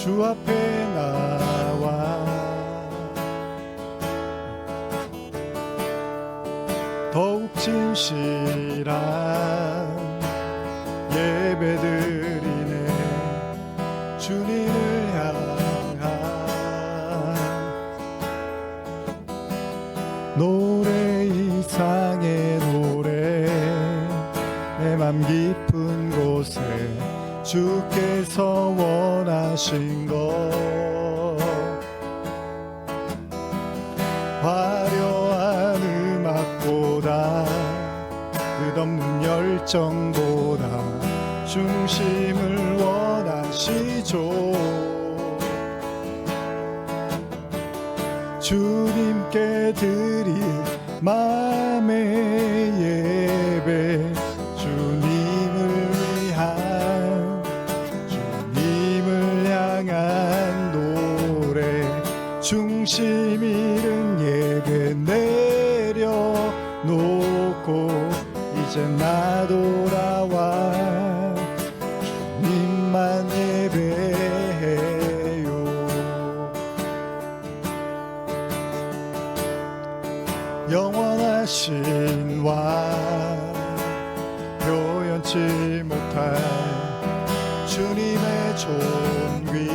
주 앞에 나와 더욱 진실한 예배드리네. 주님을 향한 노래 이상의 노래, 내 맘 깊은 곳에 주께서 원하신 것, 화려한 음악보다 끝없는 열정보다 중심을 원하시죠. 주님께 드릴 마음의 예배, 주님을 위한, 주님을 향한 노래, 중심 잃은 예배 내려놓고 이제 나 돌아와 주님만 예배해요. 영원하신 왕, 표현치 못할 주님의 존귀,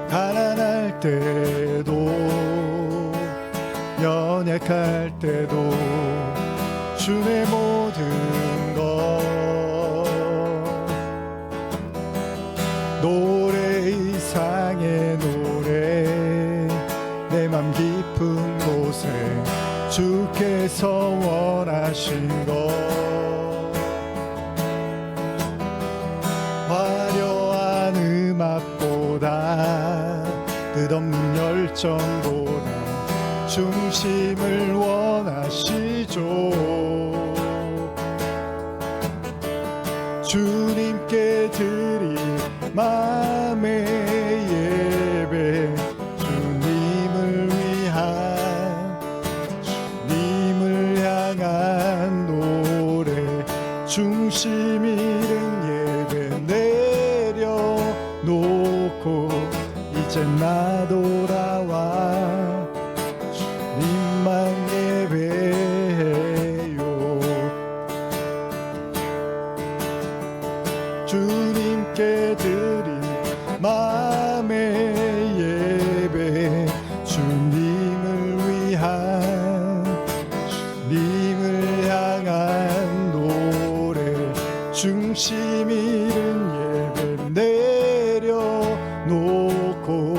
가난할 때도 연약할 때도 주의 모든 것, 노래 이상의 노래, 내 맘 깊은 곳에 주께서 원하신 것, 화려한 음악보다 끝없는 열정보다 중심을 원하시죠. 주님께 드릴 마음의 예배, 주님을 위한, 주님을 향한 노래, 중심 잃은 예배 내려놓고 이제 나 돌아와 주님만 예배해요. 주님께 드린 마음의 예배, 주님을 위한, 주님을 향한 노래, 중심 잃은 예배 내려놓고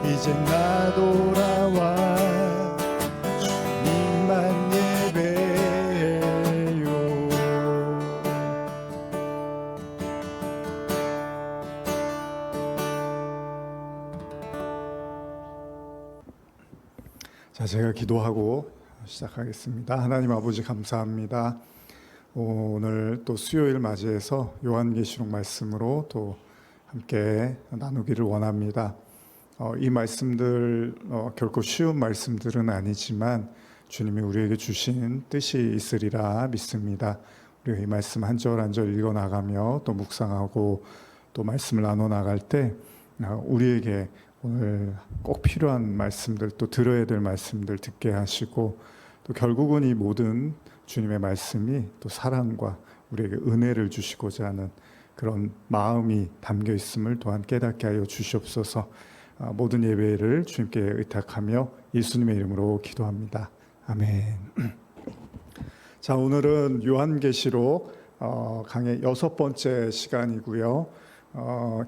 이제 나 돌아와 주님만 예배해요. 자, 제가 기도하고 시작하겠습니다. 하나님 아버지 감사합니다. 오늘 또 수요일 맞이해서 요한계시록 말씀으로 또 함께 나누기를 원합니다. 이 말씀들 결코 쉬운 말씀들은 아니지만 주님이 우리에게 주신 뜻이 있으리라 믿습니다. 우리가 이 말씀 한 절 한 절 읽어 나가며 또 묵상하고 또 말씀을 나눠 나갈 때 우리에게 오늘 꼭 필요한 말씀들, 또 들어야 될 말씀들 듣게 하시고, 또 결국은 이 모든 주님의 말씀이 또 사랑과 우리에게 은혜를 주시고자 하는 그런 마음이 담겨 있음을 또한 깨닫게 하여 주시옵소서. 모든 예배를 주님께 의탁하며 예수님의 이름으로 기도합니다. 아멘. 자, 오늘은 요한계시록 강의 6번째 시간이고요.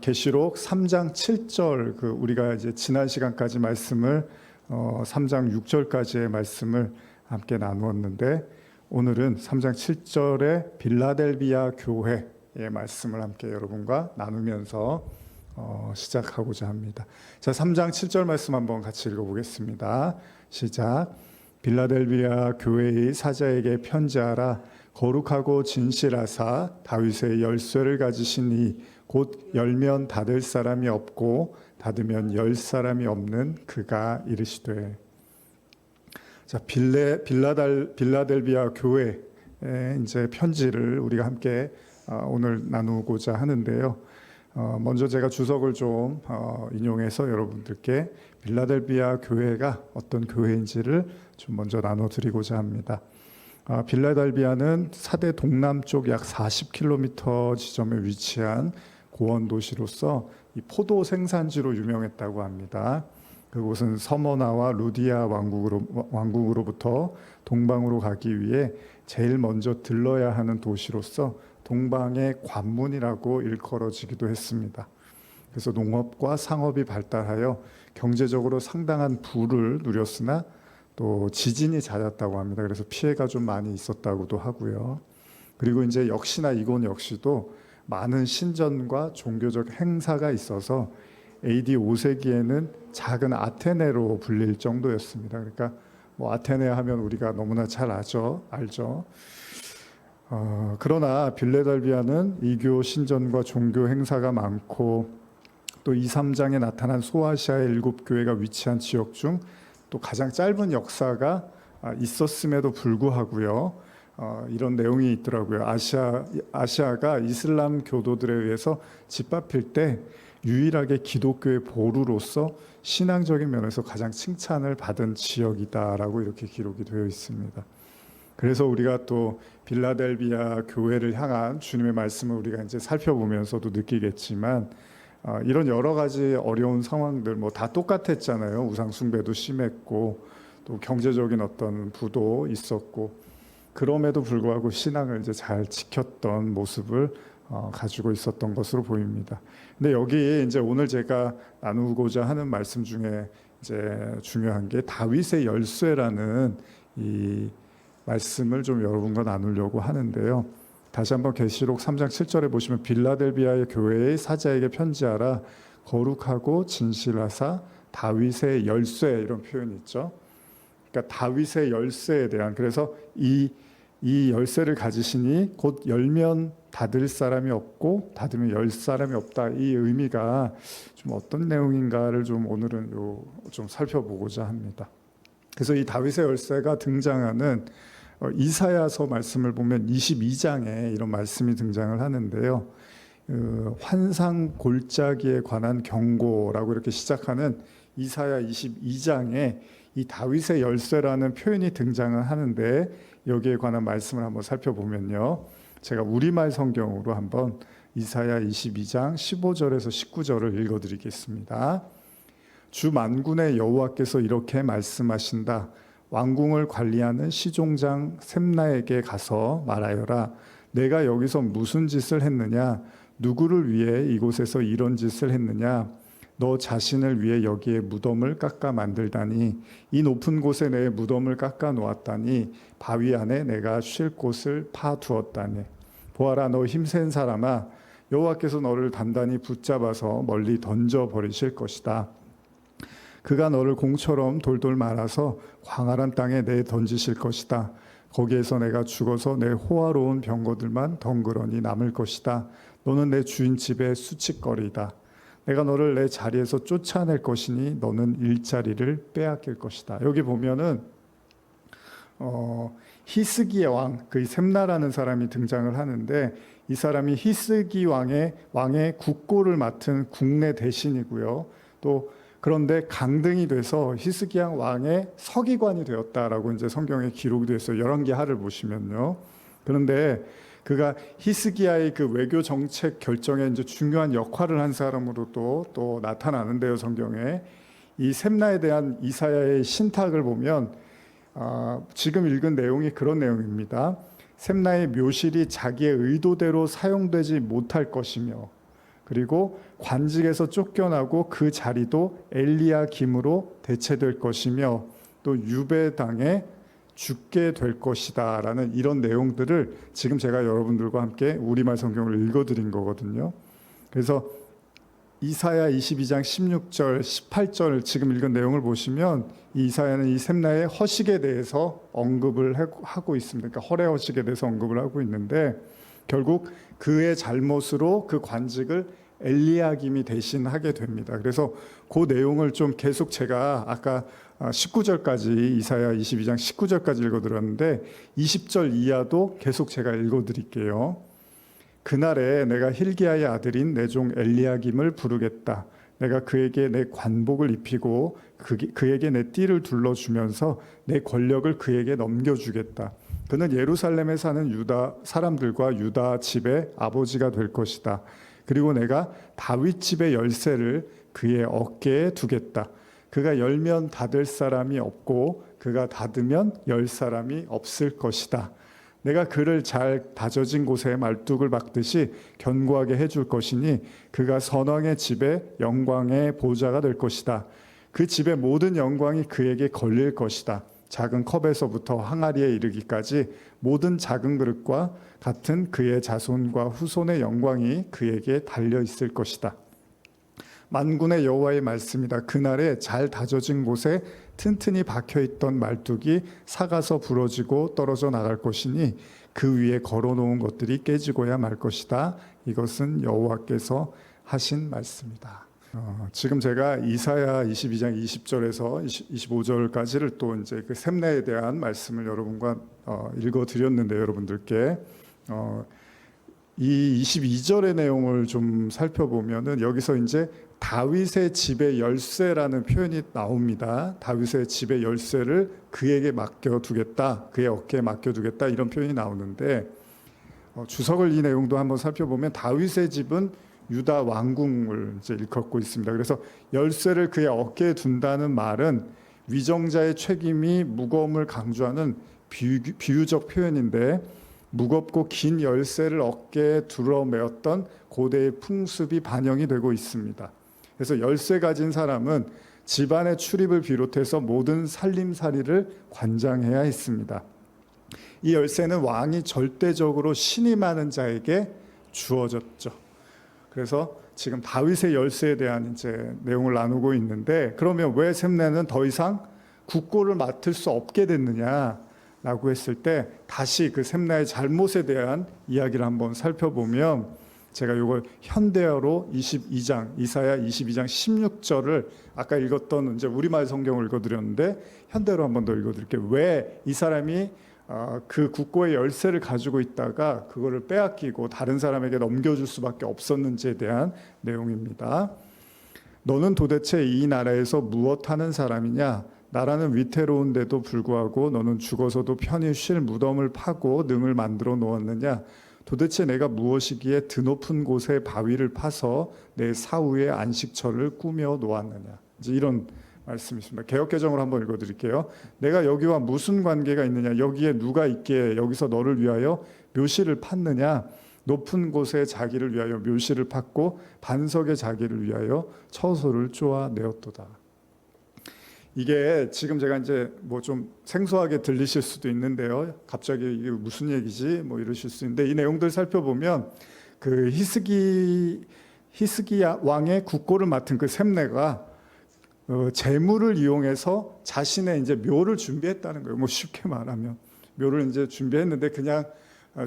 계시록 3장 7절, 우리가 이제 지난 시간까지 말씀을 3장 6절까지의 말씀을 함께 나누었는데, 오늘은 3장 7절의 빌라델비아 교회의 말씀을 함께 여러분과 나누면서 시작하고자 합니다. 자, 3장 7절 말씀 한번 같이 읽어보겠습니다. 시작. 빌라델비아 교회의 사자에게 편지하라. 거룩하고 진실하사 다윗의 열쇠를 가지신 이 곧 열면 닫을 사람이 없고 닫으면 열 사람이 없는 그가 이르시되. 자, 빌라델비아 교회에 이제 편지를 우리가 함께 오늘 나누고자 하는데요. 먼저 제가 주석을 좀 인용해서 여러분들께 빌라델비아 교회가 어떤 교회인지를 좀 먼저 나눠드리고자 합니다. 빌라델비아는 사대 동남쪽 약 40km 지점에 위치한 고원 도시로서 이 포도 생산지로 유명했다고 합니다. 그곳은 서머나와 루디아 왕국으로부터 동방으로 가기 위해 제일 먼저 들러야 하는 도시로서 동방의 관문이라고 일컬어지기도 했습니다. 그래서 농업과 상업이 발달하여 경제적으로 상당한 부를 누렸으나 또 지진이 잦았다고 합니다. 그래서 피해가 좀 많이 있었다고도 하고요. 그리고 이제 역시나 이곳 역시도 많은 신전과 종교적 행사가 있어서 AD 5세기에는 작은 아테네로 불릴 정도였습니다. 그러니까 뭐 아테네 하면 우리가 너무나 잘 알죠. 그러나 빌라델비아는 이교 신전과 종교 행사가 많고 또 2, 3장에 나타난 소아시아의 7교회가 위치한 지역 중 또 가장 짧은 역사가 있었음에도 불구하고요. 이런 내용이 있더라고요. 아시아가 이슬람 교도들에 의해서 짓밟힐 때 유일하게 기독교의 보루로서 신앙적인 면에서 가장 칭찬을 받은 지역이다라고 이렇게 기록이 되어 있습니다. 그래서 우리가 또 빌라델비아 교회를 향한 주님의 말씀을 우리가 이제 살펴보면서도 느끼겠지만 이런 여러 가지 어려운 상황들 뭐 다 똑같았잖아요. 우상 숭배도 심했고 또 경제적인 어떤 부도 있었고 그럼에도 불구하고 신앙을 이제 잘 지켰던 모습을 가지고 있었던 것으로 보입니다. 근데 여기 이제 오늘 제가 나누고자 하는 말씀 중에 이제 중요한 게 다윗의 열쇠라는 이 말씀을 좀 여러분과 나누려고 하는데요. 다시 한번 계시록 3장 7절에 보시면 빌라델비아의 교회의 사자에게 편지하라 거룩하고 진실하사 다윗의 열쇠 이런 표현이 있죠. 그러니까 다윗의 열쇠에 대한 그래서 이 열쇠를 가지시니 곧 열면 닫을 사람이 없고 닫으면 열 사람이 없다. 이 의미가 좀 어떤 내용인가를 좀 오늘은 좀 살펴보고자 합니다. 그래서 이 다윗의 열쇠가 등장하는 이사야서 말씀을 보면 22장에 이런 말씀이 등장을 하는데요. 환상 골짜기에 관한 경고라고 이렇게 시작하는 이사야 22장에 이 다윗의 열쇠라는 표현이 등장을 하는데 여기에 관한 말씀을 한번 살펴보면요. 제가 우리말 성경으로 한번 이사야 22장 15절에서 19절을 읽어드리겠습니다. 주 만군의 여호와께서 이렇게 말씀하신다. 왕궁을 관리하는 시종장 셈나에게 가서 말하여라. 내가 여기서 무슨 짓을 했느냐? 누구를 위해 이곳에서 이런 짓을 했느냐? 너 자신을 위해 여기에 무덤을 깎아 만들다니 이 높은 곳에 내 무덤을 깎아 놓았다니 바위 안에 내가 쉴 곳을 파두었다니 보아라 너 힘센 사람아 여호와께서 너를 단단히 붙잡아서 멀리 던져버리실 것이다. 그가 너를 공처럼 돌돌 말아서 광활한 땅에 내 던지실 것이다. 거기에서 내가 죽어서 내 호화로운 병거들만 덩그러니 남을 것이다. 너는 내 주인 집의 수치거리다. 내가 너를 내 자리에서 쫓아낼 것이니 너는 일자리를 빼앗길 것이다. 여기 보면은 히스기 왕, 그 셈나라는 사람이 등장을 하는데 이 사람이 히스기 왕의 국고를 맡은 국내 대신이고요. 또 그런데 강등이 돼서 히스기야 왕의 서기관이 되었다라고 이제 성경에 기록이 되어 있어요. 열왕기하를 보시면요. 그런데 그가 히스기야의 그 외교 정책 결정에 이제 중요한 역할을 한 사람으로 또 나타나는데요. 성경에 이 셈나에 대한 이사야의 신탁을 보면 지금 읽은 내용이 그런 내용입니다. 셈나의 묘실이 자기의 의도대로 사용되지 못할 것이며 그리고 관직에서 쫓겨나고 그 자리도 엘리야김으로 대체될 것이며 또 유배당에 죽게 될 것이다 라는 이런 내용들을 지금 제가 여러분들과 함께 우리말 성경을 읽어드린 거거든요. 그래서 이사야 22장 16절 18절 지금 읽은 내용을 보시면 이 이사야는 이 셈나의 허식에 대해서 언급을 하고 있습니다. 그러니까 허례 허식에 대해서 언급을 하고 있는데 결국 그의 잘못으로 그 관직을 엘리야김이 대신하게 됩니다. 그래서 그 내용을 좀 계속 제가 아까 19절까지 이사야 22장 19절까지 읽어드렸는데 20절 이하도 계속 제가 읽어드릴게요. 그날에 내가 hil기야의 아들인 내 종 엘리야김을 부르겠다. 내가 그에게 내 관복을 입히고 그에게 내 띠를 둘러주면서 내 권력을 그에게 넘겨주겠다. 그는 예루살렘에 사는 유다 사람들과 유다 집의 아버지가 될 것이다. 그리고 내가 다윗 집의 열쇠를 그의 어깨에 두겠다. 그가 열면 닫을 사람이 없고 그가 닫으면 열 사람이 없을 것이다. 내가 그를 잘 다져진 곳에 말뚝을 박듯이 견고하게 해줄 것이니 그가 선왕의 집에 영광의 보좌가 될 것이다. 그 집의 모든 영광이 그에게 걸릴 것이다. 작은 컵에서부터 항아리에 이르기까지 모든 작은 그릇과 같은 그의 자손과 후손의 영광이 그에게 달려 있을 것이다. 만군의 여호와의 말씀이다. 그날에 잘 다져진 곳에 튼튼히 박혀있던 말뚝이 삭아서 부러지고 떨어져 나갈 것이니 그 위에 걸어놓은 것들이 깨지고야 말 것이다. 이것은 여호와께서 하신 말씀이다. 지금 제가 이사야 22장 20절에서 25절까지를 또 이제 그 샘내에 대한 말씀을 여러분과 읽어드렸는데 여러분들께 이 22절의 내용을 좀 살펴보면은 여기서 이제 다윗의 집의 열쇠라는 표현이 나옵니다. 다윗의 집의 열쇠를 그에게 맡겨두겠다, 그의 어깨에 맡겨두겠다 이런 표현이 나오는데 주석을 이 내용도 한번 살펴보면 다윗의 집은 유다 왕궁을 이제 일컫고 있습니다. 그래서 열쇠를 그의 어깨에 둔다는 말은 위정자의 책임이 무거움을 강조하는 비유적 표현인데 무겁고 긴 열쇠를 어깨에 둘러매었던 고대의 풍습이 반영이 되고 있습니다. 그래서 열쇠 가진 사람은 집안의 출입을 비롯해서 모든 살림살이를 관장해야 했습니다. 이 열쇠는 왕이 절대적으로 신임하는 자에게 주어졌죠. 그래서 지금 다윗의 열쇠에 대한 이제 내용을 나누고 있는데 그러면 왜 샘내는 더 이상 국고를 맡을 수 없게 됐느냐라고 했을 때 다시 그 샘내의 잘못에 대한 이야기를 한번 살펴보면 제가 이걸 현대어로 22장 이사야 22장 16절을 아까 읽었던 이제 우리말 성경을 읽어드렸는데 현대로 한번 더 읽어드릴게요. 왜 이 사람이 그 국고의 열쇠를 가지고 있다가 그거를 빼앗기고 다른 사람에게 넘겨줄 수밖에 없었는지에 대한 내용입니다. 너는 도대체 이 나라에서 무엇하는 사람이냐? 나라는 위태로운데도 불구하고 너는 죽어서도 편히 쉴 무덤을 파고 능을 만들어 놓았느냐? 도대체 내가 무엇이기에 드높은 곳에 바위를 파서 내 사후의 안식처를 꾸며 놓았느냐? 이제 이런 말씀이십니다. 개역개정으로 한번 읽어드릴게요. 내가 여기와 무슨 관계가 있느냐? 여기에 누가 있기에 여기서 너를 위하여 묘실을 팠느냐? 높은 곳에 자기를 위하여 묘실을 팠고 반석에 자기를 위하여 처소를 쪼아내었도다. 이게 지금 제가 이제 뭐 좀 생소하게 들리실 수도 있는데요. 갑자기 이게 무슨 얘기지? 뭐 이러실 수 있는데 이 내용들 살펴보면 그 히스기야 왕의 국고를 맡은 그 샘내가 재물을 이용해서 자신의 이제 묘를 준비했다는 거예요. 뭐 쉽게 말하면 묘를 이제 준비했는데 그냥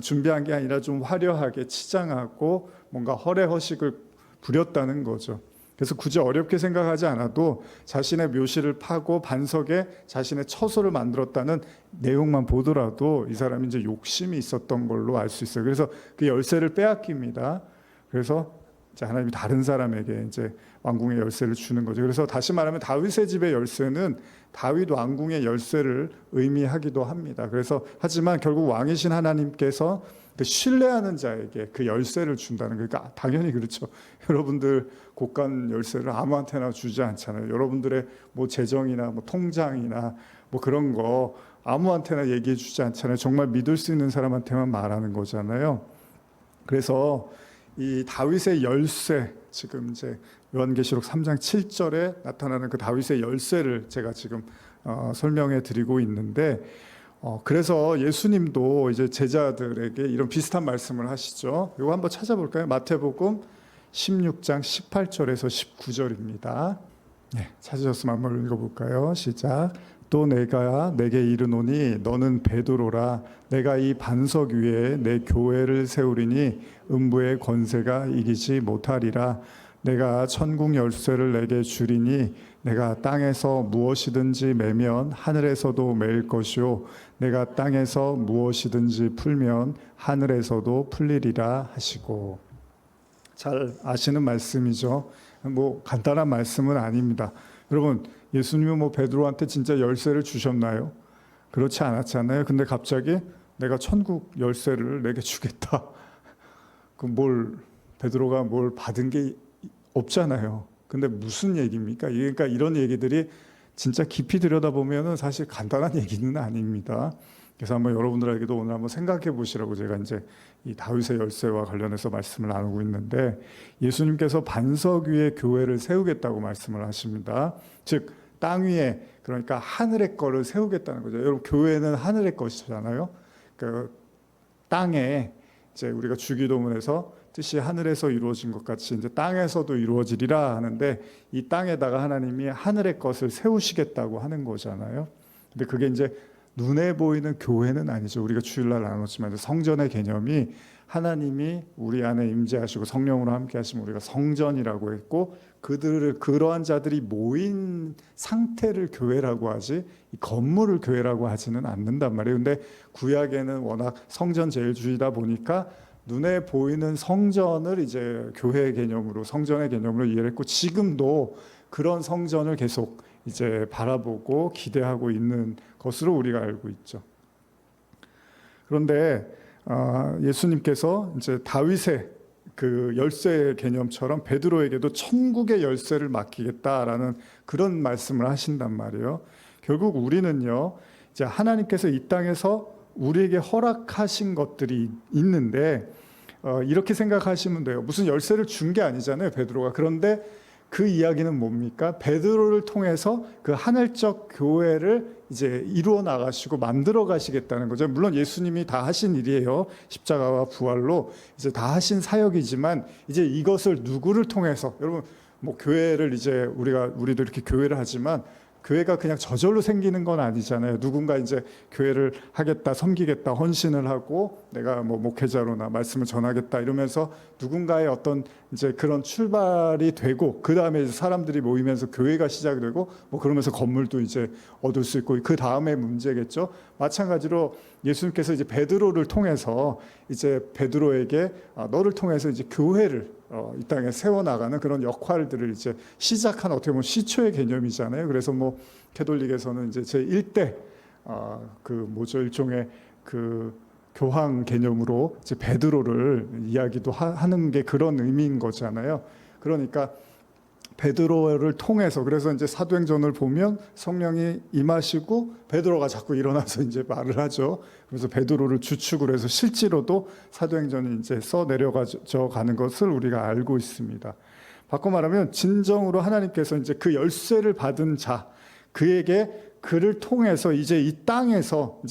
준비한 게 아니라 좀 화려하게 치장하고 뭔가 허례허식을 부렸다는 거죠. 그래서 굳이 어렵게 생각하지 않아도 자신의 묘실을 파고 반석에 자신의 처소를 만들었다는 내용만 보더라도 이 사람이 이제 욕심이 있었던 걸로 알 수 있어요. 그래서 그 열쇠를 빼앗깁니다. 그래서 이제 하나님이 다른 사람에게 이제 왕궁의 열쇠를 주는 거죠. 그래서 다시 말하면 다윗의 집의 열쇠는 다윗 왕궁의 열쇠를 의미하기도 합니다. 그래서 하지만 결국 왕이신 하나님께서 그 신뢰하는 자에게 그 열쇠를 준다는 거니까 당연히 그렇죠. 여러분들 곳간 열쇠를 아무한테나 주지 않잖아요. 여러분들의 뭐 재정이나 뭐 통장이나 뭐 그런 거 아무한테나 얘기해 주지 않잖아요. 정말 믿을 수 있는 사람한테만 말하는 거잖아요. 그래서 이 다윗의 열쇠, 지금 이제 요한계시록 3장 7절에 나타나는 그 다윗의 열쇠를 제가 지금 설명해 드리고 있는데 그래서 예수님도 이제 제자들에게 이런 비슷한 말씀을 하시죠. 이거 한번 찾아볼까요? 마태복음 16장 18절에서 19절입니다. 네, 찾으셨으면 한번 읽어볼까요? 시작. 또 내가 내게 이르노니 너는 베드로라. 내가 이 반석 위에 내 교회를 세우리니 음부의 권세가 이기지 못하리라. 내가 천국 열쇠를 내게 주리니 내가 땅에서 무엇이든지 매면 하늘에서도 매일 것이요 내가 땅에서 무엇이든지 풀면 하늘에서도 풀리리라 하시고. 잘 아시는 말씀이죠. 뭐 간단한 말씀은 아닙니다. 여러분, 예수님은 뭐 베드로한테 진짜 열쇠를 주셨나요? 그렇지 않았잖아요. 근데 갑자기 내가 천국 열쇠를 내게 주겠다. 베드로가 뭘 받은 게 없잖아요. 근데 무슨 얘기입니까? 그러니까 이런 얘기들이 진짜 깊이 들여다보면은 사실 간단한 얘기는 아닙니다. 그래서 한번 여러분들에게도 오늘 한번 생각해 보시라고 제가 이제 이 다윗의 열쇠와 관련해서 말씀을 나누고 있는데, 예수님께서 반석 위에 교회를 세우겠다고 말씀을 하십니다. 즉 땅 위에, 그러니까 하늘의 거를 세우겠다는 거죠. 여러분, 교회는 하늘의 것이잖아요. 그 땅에 이제 우리가 주기도문에서 뜻이 하늘에서 이루어진 것 같이 이제 땅에서도 이루어지리라 하는데, 이 땅에다가 하나님이 하늘의 것을 세우시겠다고 하는 거잖아요. 근데 그게 이제 눈에 보이는 교회는 아니죠. 우리가 주일날 나눴지만 성전의 개념이 하나님이 우리 안에 임재하시고 성령으로 함께 하시면 우리가 성전이라고 했고, 그러한 자들이 모인 상태를 교회라고 하지 이 건물을 교회라고 하지는 않는단 말이에요. 근데 구약에는 워낙 성전제일주의다 보니까 눈에 보이는 성전을 이제 교회의 개념으로, 성전의 개념으로 이해를 했고, 지금도 그런 성전을 계속 이제 바라보고 기대하고 있는 것으로 우리가 알고 있죠. 그런데 예수님께서 이제 다윗의 그 열쇠 개념처럼 베드로에게도 천국의 열쇠를 맡기겠다라는 그런 말씀을 하신단 말이에요. 결국 우리는요, 이제 하나님께서 이 땅에서 우리에게 허락하신 것들이 있는데, 이렇게 생각하시면 돼요. 무슨 열쇠를 준 게 아니잖아요, 베드로가. 그런데 그 이야기는 뭡니까? 베드로를 통해서 그 하늘적 교회를 이제 이루어 나가시고 만들어 가시겠다는 거죠. 물론 예수님이 다 하신 일이에요. 십자가와 부활로 이제 다 하신 사역이지만, 이제 이것을 누구를 통해서, 여러분 뭐 교회를 이제 우리도 이렇게 교회를 하지만 교회가 그냥 저절로 생기는 건 아니잖아요. 누군가 이제 교회를 하겠다, 섬기겠다, 헌신을 하고 내가 뭐 목회자로나 말씀을 전하겠다 이러면서 누군가의 어떤 이제 그런 출발이 되고, 그 다음에 사람들이 모이면서 교회가 시작되고, 뭐 그러면서 건물도 이제 얻을 수 있고, 그 다음에 문제겠죠. 마찬가지로 예수님께서 이제 베드로를 통해서 이제 베드로에게 너를 통해서 이제 교회를 이 땅에 세워나가는 그런 역할들을 이제 시작한, 어떻게 보면 시초의 개념이잖아요. 그래서 뭐 캐톨릭에서는 이제 제1대 일종의 그 교황 개념으로 이제 베드로를 이야기도 하는 게 그런 의미인 거잖아요. 그러니까 베드로를 통해서, 그래서 이제 사도행전을 보면 성령이 임하시고 베드로가 자꾸 일어나서 이제 말을 하죠. 그래서 베드로를 주축으로 해서 실제로도 사도행전이 이제 써 내려가져 가는 것을 우리가 알고 있습니다. 바꿔 말하면 진정으로 하나님께서 이제 그 열쇠를 받은 자, 그에게 그를 통해서 이제 이 땅에서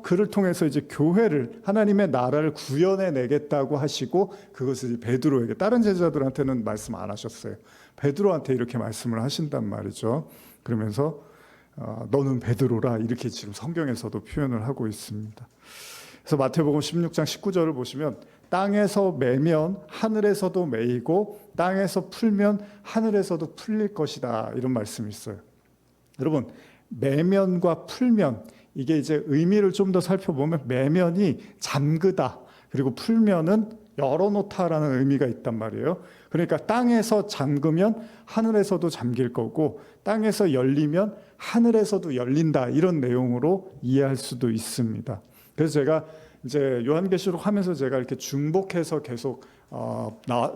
그를 통해서 이제 교회를, 하나님의 나라를 구현해 내겠다고 하시고, 그것을 베드로에게, 다른 제자들한테는 말씀 안 하셨어요. 베드로한테 이렇게 말씀을 하신단 말이죠. 그러면서 너는 베드로라, 이렇게 지금 성경에서도 표현을 하고 있습니다. 그래서 마태복음 16장 19절을 보시면 땅에서 매면 하늘에서도 매이고 땅에서 풀면 하늘에서도 풀릴 것이다, 이런 말씀이 있어요. 여러분, 매면과 풀면, 이게 이제 의미를 좀 더 살펴보면 매면이 잠그다, 그리고 풀면은 열어놓다라는 의미가 있단 말이에요. 그러니까 땅에서 잠그면 하늘에서도 잠길 거고, 땅에서 열리면 하늘에서도 열린다, 이런 내용으로 이해할 수도 있습니다. 그래서 제가 이제 요한계시록 하면서 제가 이렇게 중복해서 계속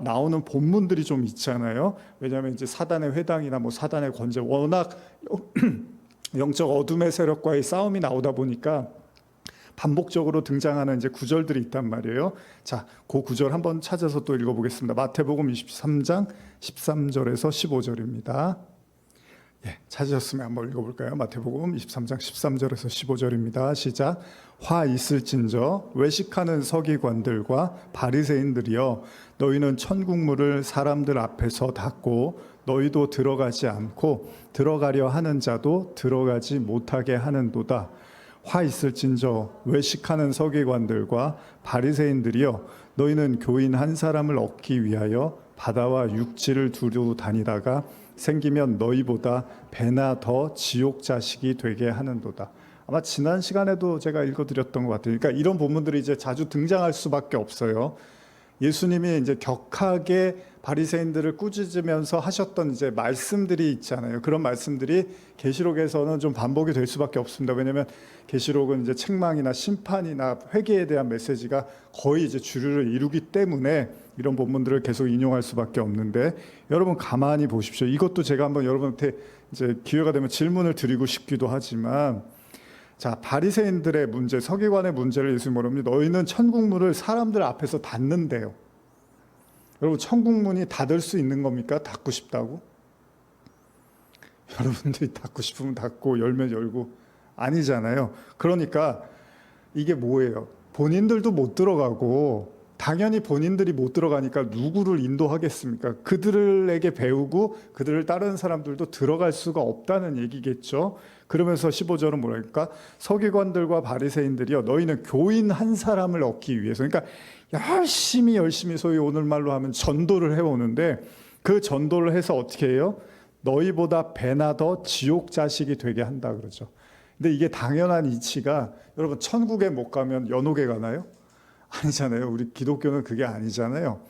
나오는 본문들이 좀 있잖아요. 왜냐하면 이제 사단의 회당이나 뭐 사단의 권세, 워낙 영적 어둠의 세력과의 싸움이 나오다 보니까 반복적으로 등장하는 이제 구절들이 있단 말이에요. 자, 그 구절 한번 찾아서 또 읽어보겠습니다. 마태복음 23장 13절에서 15절입니다. 예, 찾으셨으면 한번 읽어볼까요? 마태복음 23장 13절에서 15절입니다. 시작. 화 있을진저 외식하는 서기관들과 바리새인들이여, 너희는 천국문을 사람들 앞에서 닫고 너희도 들어가지 않고 들어가려 하는 자도 들어가지 못하게 하는도다. 화 있을진저 외식하는 서기관들과 바리새인들이여, 너희는 교인 한 사람을 얻기 위하여 바다와 육지를 두루 다니다가 생기면 너희보다 배나 더 지옥 자식이 되게 하는도다. 아마 지난 시간에도 제가 읽어드렸던 것 같아요. 그러니까 이런 본문들이 이제 자주 등장할 수밖에 없어요. 예수님이 이제 격하게 바리새인들을 꾸짖으면서 하셨던 이제 말씀들이 있잖아요. 그런 말씀들이 계시록에서는 좀 반복이 될 수밖에 없습니다. 왜냐하면 계시록은 이제 책망이나 심판이나 회개에 대한 메시지가 거의 이제 주류를 이루기 때문에 이런 본문들을 계속 인용할 수밖에 없는데, 여러분 가만히 보십시오. 이것도 제가 한번 여러분한테 이제 기회가 되면 질문을 드리고 싶기도 하지만, 자, 바리새인들의 문제, 서기관의 문제를 예수님이 뭐랍니까? 너희는 천국문을 사람들 앞에서 닫는데요. 여러분, 천국문이 닫을 수 있는 겁니까? 닫고 싶다고? 여러분들이 닫고 싶으면 닫고 열면 열고 아니잖아요. 그러니까 이게 뭐예요? 본인들도 못 들어가고, 당연히 본인들이 못 들어가니까 누구를 인도하겠습니까? 그들에게 배우고 그들을 따르는 사람들도 들어갈 수가 없다는 얘기겠죠. 그러면서 15절은 뭐랄까? 서기관들과 바리새인들이요, 너희는 교인 한 사람을 얻기 위해서, 그러니까 열심히 소위 오늘말로 하면 전도를 해오는데, 그 전도를 해서 어떻게 해요? 너희보다 배나 더 지옥 자식이 되게 한다 그러죠. 근데 이게 당연한 이치가, 여러분 천국에 못 가면 연옥에 가나요? 아니잖아요. 우리 기독교는 그게 아니잖아요.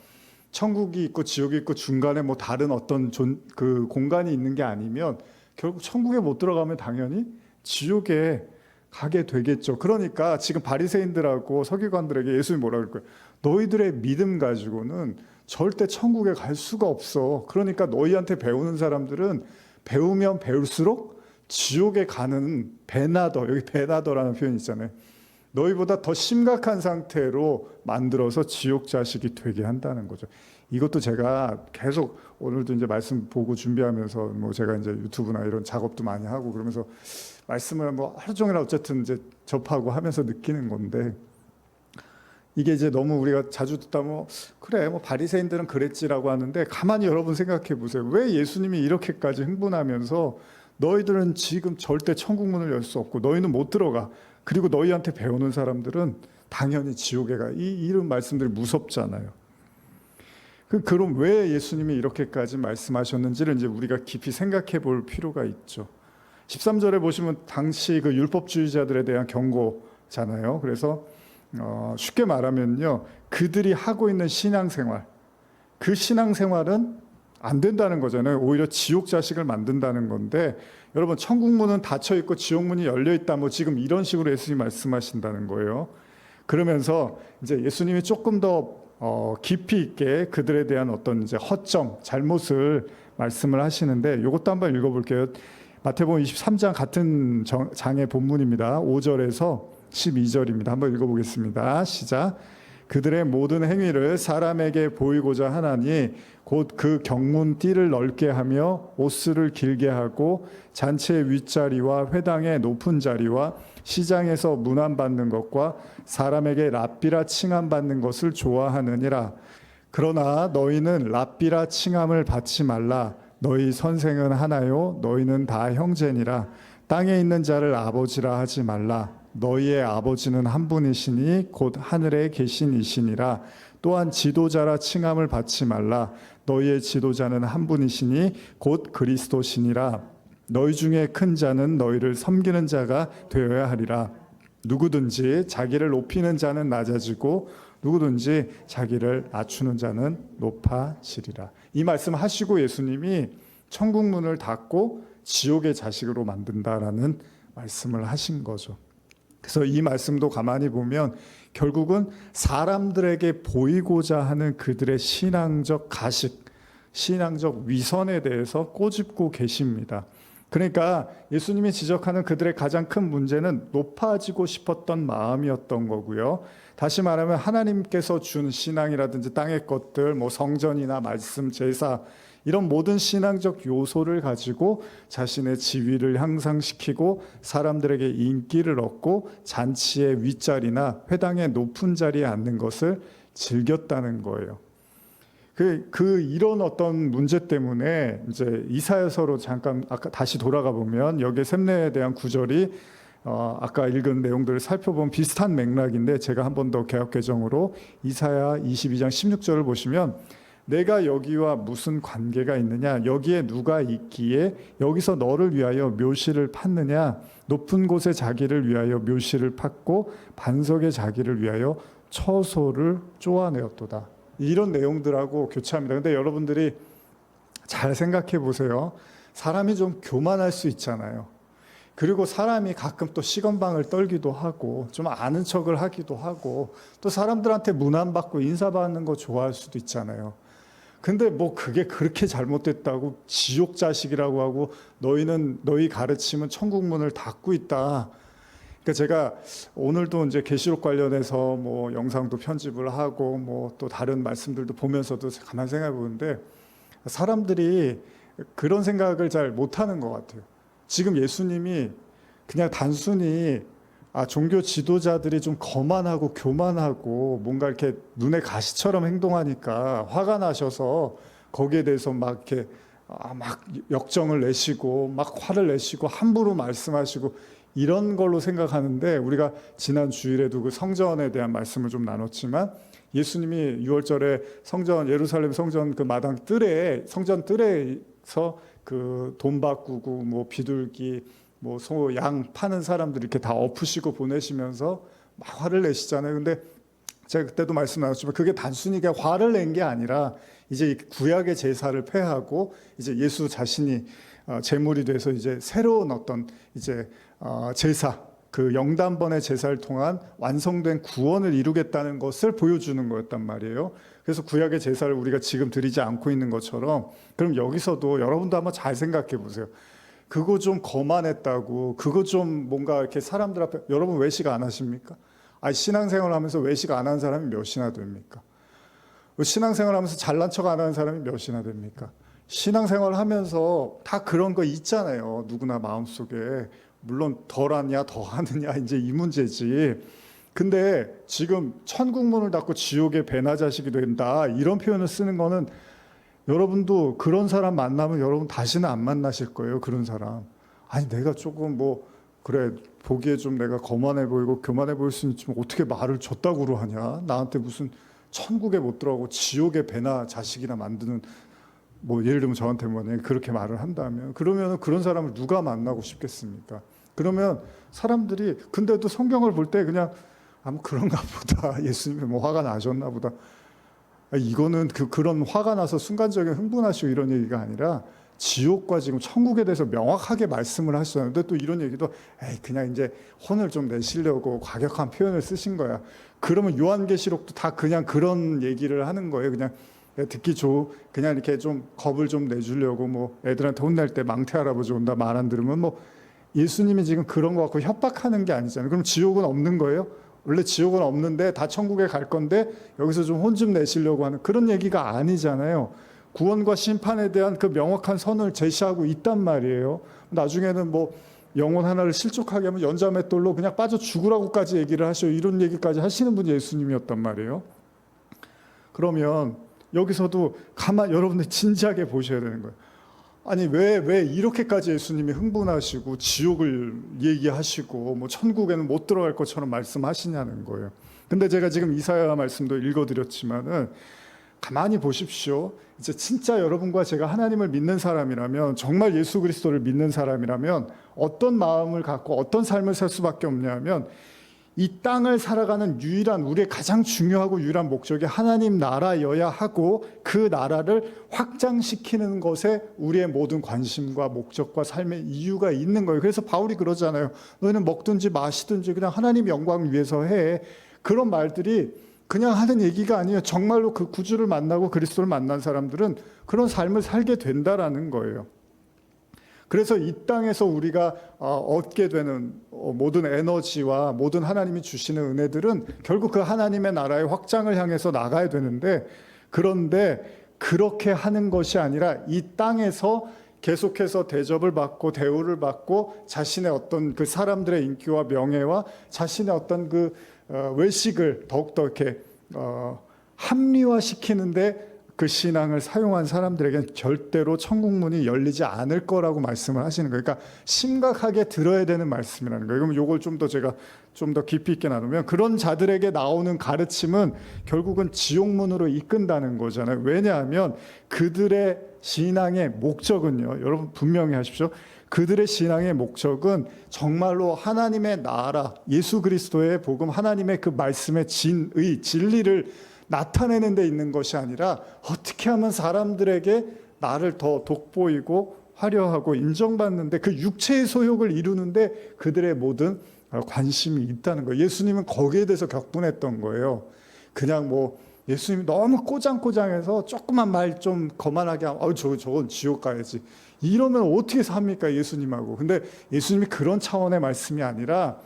천국이 있고 지옥이 있고 중간에 뭐 다른 어떤 그 공간이 있는 게 아니면 결국 천국에 못 들어가면 당연히 지옥에 가게 되겠죠. 그러니까 지금 바리새인들하고 서기관들에게 예수님이 뭐라 그럴까요? 너희들의 믿음 가지고는 절대 천국에 갈 수가 없어. 그러니까 너희한테 배우는 사람들은 배우면 배울수록 지옥에 가는 배나더, 여기 배나더라는 표현이 있잖아요. 너희보다 더 심각한 상태로 만들어서 지옥 자식이 되게 한다는 거죠. 이것도 제가 계속 오늘도 이제 말씀 보고 준비하면서 뭐 제가 이제 유튜브나 이런 작업도 많이 하고 그러면서 말씀을 뭐 하루 종일 어쨌든 이제 접하고 하면서 느끼는 건데, 이게 이제 너무 우리가 자주 듣다 뭐 그래 뭐 바리새인들은 그랬지라고 하는데, 가만히 여러분 생각해 보세요. 왜 예수님이 이렇게까지 흥분하면서 너희들은 지금 절대 천국문을 열 수 없고 너희는 못 들어가, 그리고 너희한테 배우는 사람들은 당연히 지옥에 가, 이런 말씀들이 무섭잖아요. 그럼 왜 예수님이 이렇게까지 말씀하셨는지를 이제 우리가 깊이 생각해 볼 필요가 있죠. 13절에 보시면 당시 그 율법주의자들에 대한 경고잖아요. 그래서 쉽게 말하면요, 그들이 하고 있는 신앙생활, 그 신앙생활은 안 된다는 거잖아요. 오히려 지옥 자식을 만든다는 건데, 여러분 천국문은 닫혀 있고 지옥문이 열려 있다, 뭐 지금 이런 식으로 예수님이 말씀하신다는 거예요. 그러면서 이제 예수님이 조금 더 깊이 있게 그들에 대한 어떤 이제 허점, 잘못을 말씀을 하시는데, 이것도 한번 읽어볼게요. 마태복음 23장 같은 장의 본문입니다. 5절에서 12절입니다. 한번 읽어보겠습니다. 시작. 그들의 모든 행위를 사람에게 보이고자 하나니 곧 그 경문 띠를 넓게 하며 옷수를 길게 하고 잔치의 윗자리와 회당의 높은 자리와 시장에서 문안받는 것과 사람에게 랍비라 칭함받는 것을 좋아하느니라. 그러나 너희는 랍비라 칭함을 받지 말라. 너희 선생은 하나요 너희는 다 형제니라. 땅에 있는 자를 아버지라 하지 말라. 너희의 아버지는 한 분이시니 곧 하늘에 계신 이시니라. 또한 지도자라 칭함을 받지 말라. 너희의 지도자는 한 분이시니 곧 그리스도시니라. 너희 중에 큰 자는 너희를 섬기는 자가 되어야 하리라. 누구든지 자기를 높이는 자는 낮아지고 누구든지 자기를 낮추는 자는 높아지리라. 이 말씀 하시고 예수님이 천국문을 닫고 지옥의 자식으로 만든다라는 말씀을 하신 거죠. 그래서 이 말씀도 가만히 보면 결국은 사람들에게 보이고자 하는 그들의 신앙적 가식, 신앙적 위선에 대해서 꼬집고 계십니다. 그러니까 예수님이 지적하는 그들의 가장 큰 문제는 높아지고 싶었던 마음이었던 거고요. 다시 말하면 하나님께서 준 신앙이라든지 땅의 것들, 뭐 성전이나 말씀, 제사, 이런 모든 신앙적 요소를 가지고 자신의 지위를 향상시키고 사람들에게 인기를 얻고 잔치의 윗자리나 회당의 높은 자리에 앉는 것을 즐겼다는 거예요. 이런 어떤 문제 때문에 이제 이사야서로 잠깐 아까 다시 돌아가 보면 여기에 셈내에 대한 구절이 아까 읽은 내용들을 살펴보면 비슷한 맥락인데, 제가 한 번 더 개역 개정으로 이사야 22장 16절을 보시면 내가 여기와 무슨 관계가 있느냐? 여기에 누가 있기에 여기서 너를 위하여 묘실을 팠느냐? 높은 곳에 자기를 위하여 묘실을 팠고 반석에 자기를 위하여 처소를 쪼아내었도다. 이런 내용들하고 교차합니다. 근데 여러분들이 잘 생각해 보세요. 사람이 좀 교만할 수 있잖아요. 그리고 사람이 가끔 또 시건방을 떨기도 하고 좀 아는 척을 하기도 하고 또 사람들한테 문안받고 인사받는 거 좋아할 수도 있잖아요. 근데 뭐 그게 그렇게 잘못됐다고 지옥 자식이라고 하고 너희 가르침은 천국 문을 닫고 있다. 그러니까 제가 오늘도 이제 계시록 관련해서 뭐 영상도 편집을 하고 뭐 또 다른 말씀들도 보면서도 가만 생각해 보는데 사람들이 그런 생각을 잘 못하는 것 같아요. 지금 예수님이 그냥 단순히 종교 지도자들이 좀 거만하고 교만하고 뭔가 이렇게 눈에 가시처럼 행동하니까 화가 나셔서 거기에 대해서 막 이렇게 막 역정을 내시고 막 화를 내시고 함부로 말씀하시고 이런 걸로 생각하는데, 우리가 지난 주일에도 그 성전에 대한 말씀을 좀 나눴지만 예수님이 6월절에 성전, 예루살렘 성전 그 마당 뜰에, 성전 뜰에서 그 돈 바꾸고 뭐 비둘기 뭐 소, 양 파는 사람들 이렇게 다 엎으시고 보내시면서 막 화를 내시잖아요. 근데 제가 그때도 말씀 나눴지만 그게 단순히 그냥 화를 낸 게 아니라 이제 구약의 제사를 폐하고 이제 예수 자신이 제물이 돼서 이제 새로운 어떤 이제 제사, 그 영단번의 제사를 통한 완성된 구원을 이루겠다는 것을 보여주는 거였단 말이에요. 그래서 구약의 제사를 우리가 지금 드리지 않고 있는 것처럼, 그럼 여기서도 여러분도 한번 잘 생각해 보세요. 그거 좀 거만했다고, 그거 좀 뭔가 이렇게 사람들 앞에, 여러분 외식 안 하십니까? 신앙생활 하면서 외식 안 하는 사람이 몇이나 됩니까? 신앙생활 하면서 잘난 척 안 하는 사람이 몇이나 됩니까? 신앙생활 하면서 다 그런 거 있잖아요. 누구나 마음속에. 물론 덜 하냐 더 하느냐 이제 이 문제지. 근데 지금 천국 문을 닫고 지옥의 배나 자식이 된다 이런 표현을 쓰는 거는, 여러분도 그런 사람 만나면 여러분 다시는 안 만나실 거예요. 그런 사람. 내가 조금 뭐 그래 보기에 좀 내가 거만해 보이고 교만해 보일 수 있지만 어떻게 말을 저따구로 하냐, 나한테 무슨 천국에 못 들어가고 지옥의 배나 자식이나 만드는, 뭐 예를 들면 저한테 만약에 그렇게 말을 한다면, 그러면 그런 사람을 누가 만나고 싶겠습니까? 그러면 사람들이, 근데도 성경을 볼 때 그냥 그런가 보다, 예수님이 뭐 화가 나셨나 보다, 이거는 그런 화가 나서 순간적인 흥분하시고 이런 얘기가 아니라 지옥과 지금 천국에 대해서 명확하게 말씀을 하셨는데, 또 이런 얘기도 그냥 이제 혼을 좀 내시려고 과격한 표현을 쓰신 거야. 그러면 요한계시록도 다 그냥 그런 얘기를 하는 거예요. 그냥 듣기 그냥 이렇게 좀 겁을 좀 내주려고, 뭐 애들한테 혼낼 때 망태 할아버지 온다 말 안 들으면, 뭐 예수님이 지금 그런 거 갖고 협박하는 게 아니잖아요. 그럼 지옥은 없는 거예요? 원래 지옥은 없는데 다 천국에 갈 건데 여기서 좀 혼 좀 내시려고 하는 그런 얘기가 아니잖아요. 구원과 심판에 대한 그 명확한 선을 제시하고 있단 말이에요. 나중에는 뭐 영혼 하나를 실족하게 하면 연자맷돌로 그냥 빠져 죽으라고까지 얘기를 하셔요. 이런 얘기까지 하시는 분이 예수님이었단 말이에요. 그러면 여기서도 여러분들 진지하게 보셔야 되는 거예요. 왜 이렇게까지 예수님이 흥분하시고 지옥을 얘기하시고 뭐 천국에는 못 들어갈 것처럼 말씀하시냐는 거예요. 근데 제가 지금 이사야 말씀도 읽어드렸지만은 가만히 보십시오. 이제 진짜 여러분과 제가 하나님을 믿는 사람이라면, 정말 예수 그리스도를 믿는 사람이라면 어떤 마음을 갖고 어떤 삶을 살 수밖에 없냐면, 이 땅을 살아가는 유일한, 우리의 가장 중요하고 유일한 목적이 하나님 나라여야 하고, 그 나라를 확장시키는 것에 우리의 모든 관심과 목적과 삶의 이유가 있는 거예요. 그래서 바울이 그러잖아요. 너희는 먹든지 마시든지 그냥 하나님 영광 위해서 해. 그런 말들이 그냥 하는 얘기가 아니에요. 정말로 그 구주를 만나고 그리스도를 만난 사람들은 그런 삶을 살게 된다라는 거예요. 그래서 이 땅에서 우리가 얻게 되는 모든 에너지와 모든 하나님이 주시는 은혜들은 결국 그 하나님의 나라의 확장을 향해서 나가야 되는데, 그런데 그렇게 하는 것이 아니라 이 땅에서 계속해서 대접을 받고 대우를 받고 자신의 어떤 그 사람들의 인기와 명예와 자신의 어떤 그 외식을 더욱더 이렇게 합리화시키는데 그 신앙을 사용한 사람들에게는 절대로 천국 문이 열리지 않을 거라고 말씀을 하시는 거예요. 그러니까 심각하게 들어야 되는 말씀이라는 거예요. 그럼 이걸 좀 더 제가 좀 더 깊이 있게 나누면, 그런 자들에게 나오는 가르침은 결국은 지옥문으로 이끈다는 거잖아요. 왜냐하면 그들의 신앙의 목적은요, 여러분 분명히 하십시오. 그들의 신앙의 목적은 정말로 하나님의 나라, 예수 그리스도의 복음, 하나님의 그 말씀의 진리를 나타내는 데 있는 것이 아니라, 어떻게 하면 사람들에게 나를 더 돋보이고 화려하고 인정받는데, 그 육체의 소욕을 이루는데 그들의 모든 관심이 있다는 거예요. 예수님은 거기에 대해서 격분했던 거예요. 그냥 뭐 예수님이 너무 꼬장꼬장해서 조그만 말 좀 거만하게 하면 저건 지옥 가야지, 이러면 어떻게 삽니까 예수님하고. 근데 예수님이 그런 차원의 말씀이 아니라,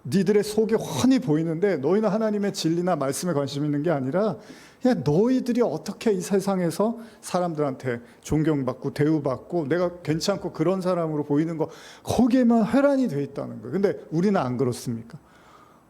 니들의 속이 훤히 보이는데 너희는 하나님의 진리나 말씀에 관심 있는 게 아니라, 그냥 너희들이 어떻게 이 세상에서 사람들한테 존경받고 대우받고 내가 괜찮고 그런 사람으로 보이는 거, 거기에만 혈안이 돼 있다는 거예요. 근데 우리는 안 그렇습니까?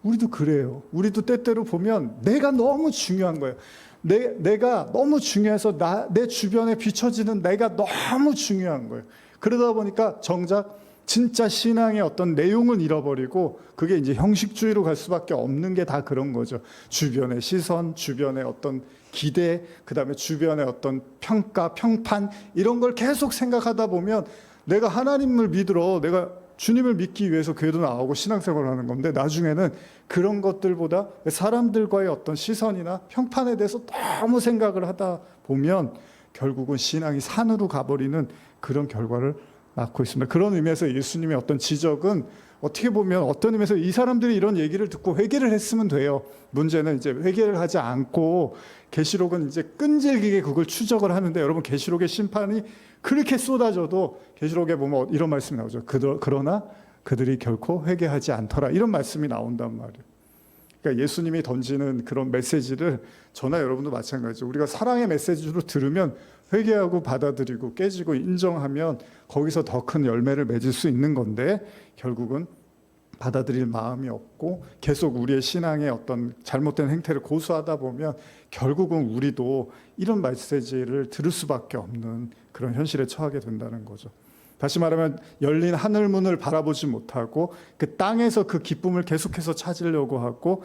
우리도 그래요. 우리도 때때로 보면 내가 너무 중요한 거예요. 내가 너무 중요해서 내 주변에 비춰지는 내가 너무 중요한 거예요. 그러다 보니까 정작 진짜 신앙의 어떤 내용을 잃어버리고, 그게 이제 형식주의로 갈 수밖에 없는 게 다 그런 거죠. 주변의 시선, 주변의 어떤 기대, 그 다음에 주변의 어떤 평가, 평판, 이런 걸 계속 생각하다 보면, 내가 하나님을 믿으러, 내가 주님을 믿기 위해서 교회도 나오고 신앙생활을 하는 건데, 나중에는 그런 것들보다 사람들과의 어떤 시선이나 평판에 대해서 너무 생각을 하다 보면 결국은 신앙이 산으로 가버리는 그런 결과를 낳고 있습니다. 그런 의미에서 예수님의 어떤 지적은 어떻게 보면 어떤 의미에서 이 사람들이 이런 얘기를 듣고 회개를 했으면 돼요. 문제는 이제 회개를 하지 않고, 계시록은 이제 끈질기게 그걸 추적을 하는데, 여러분 계시록의 심판이 그렇게 쏟아져도 계시록에 보면 이런 말씀이 나오죠. 그러나 그들이 결코 회개하지 않더라, 이런 말씀이 나온단 말이에요. 그러니까 예수님이 던지는 그런 메시지를 저나 여러분도 마찬가지죠. 우리가 사랑의 메시지로 들으면 회개하고 받아들이고 깨지고 인정하면 거기서 더 큰 열매를 맺을 수 있는 건데, 결국은 받아들일 마음이 없고 계속 우리의 신앙의 어떤 잘못된 행태를 고수하다 보면 결국은 우리도 이런 메시지를 들을 수밖에 없는 그런 현실에 처하게 된다는 거죠. 다시 말하면 열린 하늘문을 바라보지 못하고 그 땅에서 그 기쁨을 계속해서 찾으려고 하고,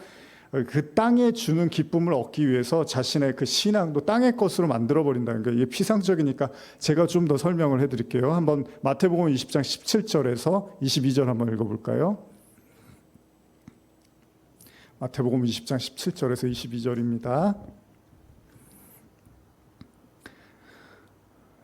그 땅에 주는 기쁨을 얻기 위해서 자신의 그 신앙도 땅의 것으로 만들어버린다는 거예요. 이게 피상적이니까 제가 좀 더 설명을 해드릴게요. 한번 마태복음 20장 17절에서 22절 한번 읽어볼까요? 마태복음 20장 17절에서 22절입니다.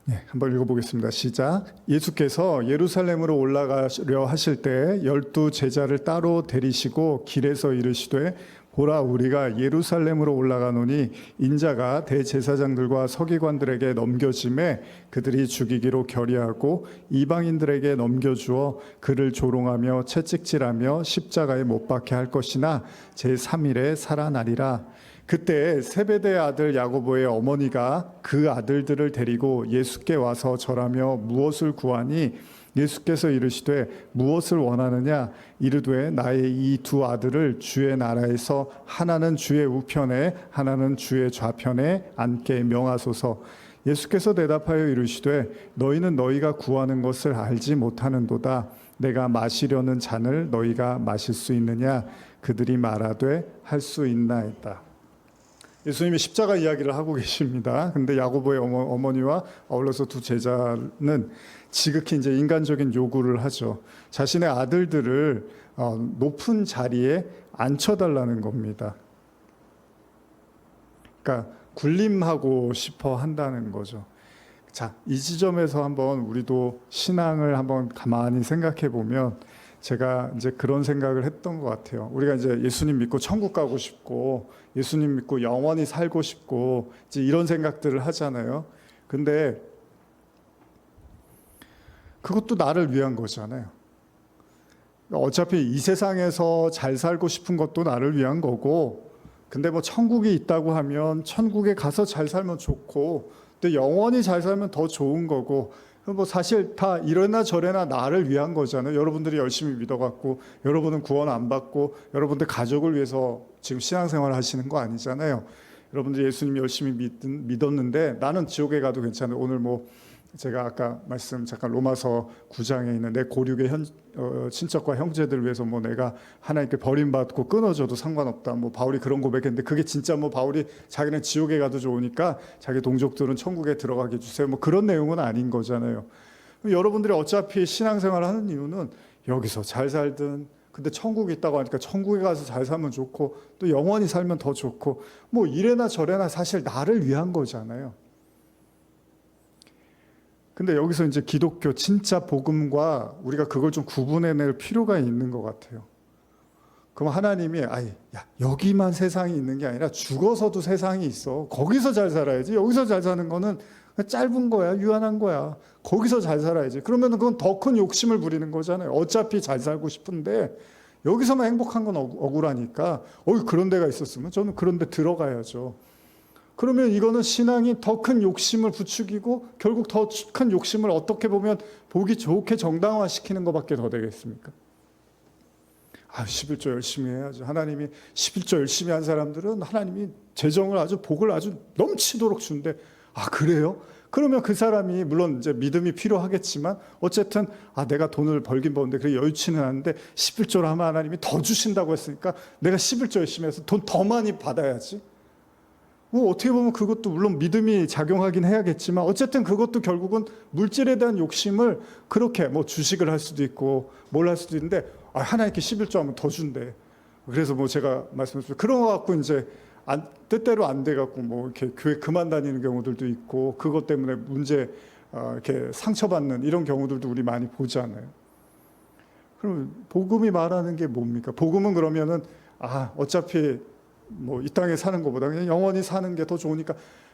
네, 한번 읽어보겠습니다. 시작. 예수께서 예루살렘으로 올라가려 하실 때 12 제자를 따로 데리시고 길에서 이르시되, 보라, 우리가 예루살렘으로 올라가노니 인자가 대제사장들과 서기관들에게 넘겨짐에 그들이 죽이기로 결의하고 이방인들에게 넘겨주어 그를 조롱하며 채찍질하며 십자가에 못 박게 할 것이나 제3일에 살아나리라. 그때 세베대의 아들 야고보의 어머니가 그 아들들을 데리고 예수께 와서 절하며 무엇을 구하니, 예수께서 이르시되 무엇을 원하느냐, 이르되 나의 이 두 아들을 주의 나라에서 하나는 주의 우편에 하나는 주의 좌편에 앉게 명하소서. 예수께서 대답하여 이르시되 너희는 너희가 구하는 것을 알지 못하는도다. 내가 마시려는 잔을 너희가 마실 수 있느냐. 그들이 말하되 할 수 있나이다. 예수님이 십자가 이야기를 하고 계십니다. 근데 야고보의 어머니와 어울러서 두 제자는 지극히 이제 인간적인 요구를 하죠. 자신의 아들들을 높은 자리에 앉혀달라는 겁니다. 그러니까 군림하고 싶어 한다는 거죠. 자, 이 지점에서 한번 우리도 신앙을 한번 가만히 생각해 보면, 제가 이제 그런 생각을 했던 것 같아요. 우리가 이제 예수님 믿고 천국 가고 싶고, 예수님 믿고 영원히 살고 싶고, 이제 이런 생각들을 하잖아요. 근데 그것도 나를 위한 거잖아요. 어차피 이 세상에서 잘 살고 싶은 것도 나를 위한 거고, 근데 뭐 천국이 있다고 하면 천국에 가서 잘 살면 좋고, 또 영원히 잘 살면 더 좋은 거고, 뭐 사실 다 이러나 저래나 나를 위한 거잖아요. 여러분들이 열심히 믿어갖고 여러분은 구원 안 받고 여러분들 가족을 위해서 지금 신앙생활 하시는 거 아니잖아요. 여러분들 예수님 열심히 믿었는데 나는 지옥에 가도 괜찮아. 오늘 뭐 제가 아까 말씀 잠깐 로마서 9장에 있는 내 고륙의 친척과 형제들을 위해서 뭐 내가 하나님께 버림받고 끊어져도 상관없다. 뭐 바울이 그런 고백했는데 그게 진짜 뭐 바울이 자기는 지옥에 가도 좋으니까 자기 동족들은 천국에 들어가게 해주세요. 뭐 그런 내용은 아닌 거잖아요. 여러분들이 어차피 신앙생활을 하는 이유는 여기서 잘 살든 근데 천국이 있다고 하니까 천국에 가서 잘 살면 좋고 또 영원히 살면 더 좋고 뭐 이래나 저래나 사실 나를 위한 거잖아요. 근데 여기서 이제 기독교 진짜 복음과 우리가 그걸 좀 구분해낼 필요가 있는 것 같아요. 그럼 하나님이 야, 여기만 세상이 있는 게 아니라 죽어서도 세상이 있어. 거기서 잘 살아야지. 여기서 잘 사는 거는 짧은 거야, 유한한 거야. 거기서 잘 살아야지. 그러면 그건 더 큰 욕심을 부리는 거잖아요. 어차피 잘 살고 싶은데 여기서만 행복한 건 억울하니까 그런 데가 있었으면 저는 그런 데 들어가야죠. 그러면 이거는 신앙이 더 큰 욕심을 부추기고 결국 더 큰 욕심을 어떻게 보면 보기 좋게 정당화시키는 것밖에 더 되겠습니까? 11조 열심히 해야죠. 하나님이 11조 열심히 한 사람들은 하나님이 재정을 아주 복을 아주 넘치도록 준대. 그래요? 그러면 그 사람이 물론 이제 믿음이 필요하겠지만 어쨌든 내가 돈을 벌긴 버는데 그게 여유치는 않은데 11조를 하면 하나님이 더 주신다고 했으니까 내가 11조 열심히 해서 돈 더 많이 받아야지. 뭐 어떻게 보면 그것도 물론 믿음이 작용하긴 해야겠지만 어쨌든 그것도 결국은 물질에 대한 욕심을 그렇게 뭐 주식을 할 수도 있고 뭘 할 수도 있는데 하나님께 11조 하면 더 준대. 그래서 뭐 제가 말씀드렸죠. 그런 거 갖고 이제 뜻대로 안 돼 갖고 뭐 이렇게 교회 그만 다니는 경우들도 있고 그것 때문에 문제 이렇게 상처받는 이런 경우들도 우리 많이 보잖아요. 그럼 복음이 말하는 게 뭡니까? 복음은 그러면은 어차피 뭐 이 땅에 사는 것보다 그냥 영원히 사는 게 더 좋으니까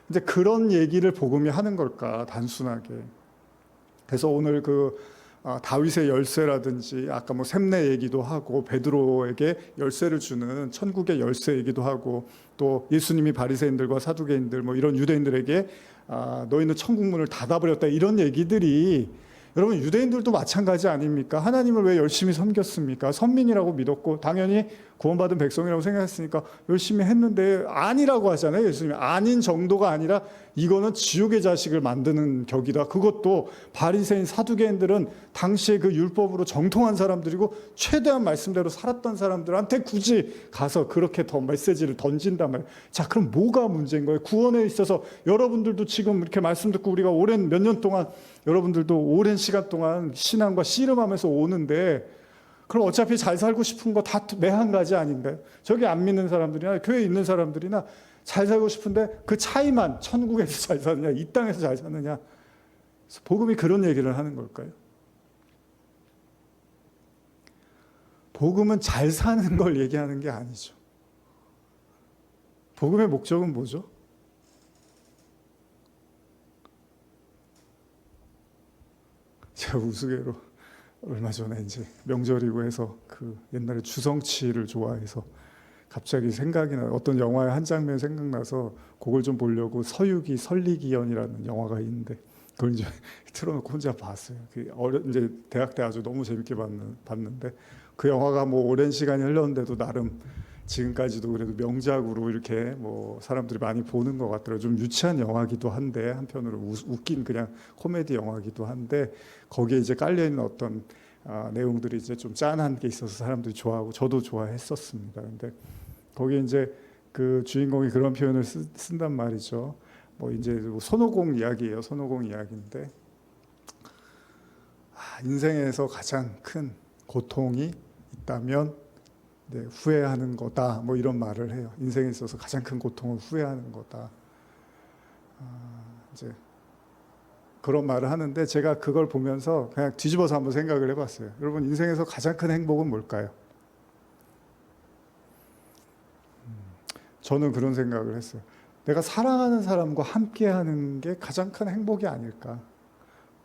이제 그런 얘기를 복음이 하는 걸까 단순하게. 그래서 오늘 다윗의 열쇠라든지 아까 뭐 샘내 얘기도 하고 베드로에게 열쇠를 주는 천국의 열쇠 얘기도 하고 또 예수님이 바리새인들과 사두개인들 뭐 이런 유대인들에게 너희는 천국 문을 닫아버렸다 이런 얘기들이 여러분 유대인들도 마찬가지 아닙니까? 하나님을 왜 열심히 섬겼습니까? 선민이라고 믿었고 당연히 구원받은 백성이라고 생각했으니까 열심히 했는데 아니라고 하잖아요. 예수님이 아닌 정도가 아니라 이거는 지옥의 자식을 만드는 격이다. 그것도 바리새인 사두개인들은 당시에 그 율법으로 정통한 사람들이고 최대한 말씀대로 살았던 사람들한테 굳이 가서 그렇게 더 메시지를 던진단 말이에요. 자, 그럼 뭐가 문제인 거예요? 구원에 있어서 여러분들도 지금 이렇게 말씀 듣고 우리가 오랜 몇 년 동안 여러분들도 오랜 시간 동안 신앙과 씨름하면서 오는데 그럼 어차피 잘 살고 싶은 거 다 매한 가지 아닌가요? 저기 안 믿는 사람들이나 교회에 있는 사람들이나 잘 살고 싶은데 그 차이만 천국에서 잘 사느냐 이 땅에서 잘 사느냐 복음이 그런 얘기를 하는 걸까요? 복음은 잘 사는 걸 얘기하는 게 아니죠. 복음의 목적은 뭐죠? 제가 우스개로 얼마 전에 이제 명절이고 해서 그 옛날에 주성치를 좋아해서 갑자기 생각이 나 어떤 영화의 한 장면 생각나서 그걸 좀 보려고 서유기 설리기연이라는 영화가 있는데 그걸 이제 틀어놓고 혼자 봤어요. 이제 대학 때 아주 너무 재밌게 봤는데 그 영화가 뭐 오랜 시간이 흘렀는데도 나름 지금까지도 그래도 명작으로 이렇게 뭐 사람들이 많이 보는 것 같더라고요. 좀 유치한 영화기도 한데 한편으로 웃긴 그냥 코미디 영화기도 한데 거기에 이제 깔려 있는 어떤 내용들이 이제 좀 짠한 게 있어서 사람들이 좋아하고 저도 좋아했었습니다. 근데 거기에 이제 그 주인공이 그런 표현을 쓴단 말이죠. 뭐 이제 손오공 이야기예요. 손오공 이야기인데 인생에서 가장 큰 고통이 있다면 후회하는 거다. 뭐 이런 말을 해요. 인생에 있어서 가장 큰 고통은 후회하는 거다. 이제 그런 말을 하는데 제가 그걸 보면서 그냥 뒤집어서 한번 생각을 해봤어요. 여러분 인생에서 가장 큰 행복은 뭘까요? 저는 그런 생각을 했어요. 내가 사랑하는 사람과 함께하는 게 가장 큰 행복이 아닐까.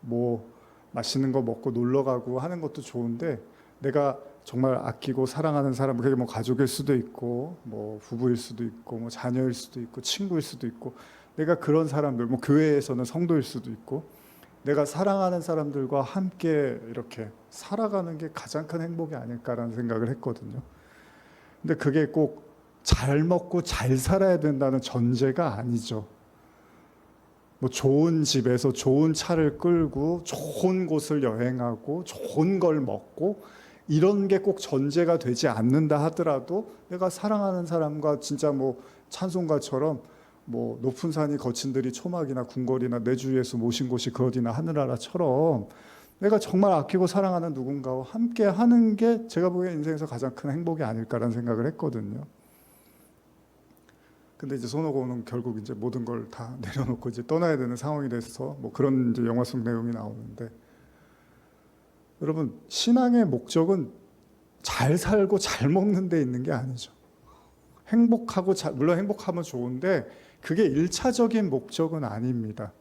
뭐 맛있는 거 먹고 놀러 가고 하는 것도 좋은데 내가 정말 아끼고 사랑하는 사람, 그게 뭐 가족일 수도 있고, 뭐 부부일 수도 있고, 뭐 자녀일 수도 있고, 친구일 수도 있고, 내가 그런 사람들, 뭐 교회에서는 성도일 수도 있고, 내가 사랑하는 사람들과 함께 이렇게 살아가는 게 가장 큰 행복이 아닐까라는 생각을 했거든요. 근데 그게 꼭 잘 먹고 잘 살아야 된다는 전제가 아니죠. 뭐 좋은 집에서 좋은 차를 끌고 좋은 곳을 여행하고 좋은 걸 먹고 이런 게 꼭 전제가 되지 않는다 하더라도 내가 사랑하는 사람과 진짜 뭐 찬송가처럼 뭐 높은 산이 거친 들이 초막이나 궁궐이나 내 주 예수 모신 곳이 그 어디나 하늘나라처럼 내가 정말 아끼고 사랑하는 누군가와 함께 하는 게 제가 보기엔 인생에서 가장 큰 행복이 아닐까라는 생각을 했거든요. 근데 이제 손오공은 결국 이제 모든 걸 다 내려놓고 이제 떠나야 되는 상황이 돼서 뭐 그런 이제 영화 속 내용이 나오는데, 여러분 신앙의 목적은 잘 살고 잘 먹는 데 있는 게 아니죠. 행복하고 물론 행복하면 좋은데 그게 일차적인 목적은 아닙니다.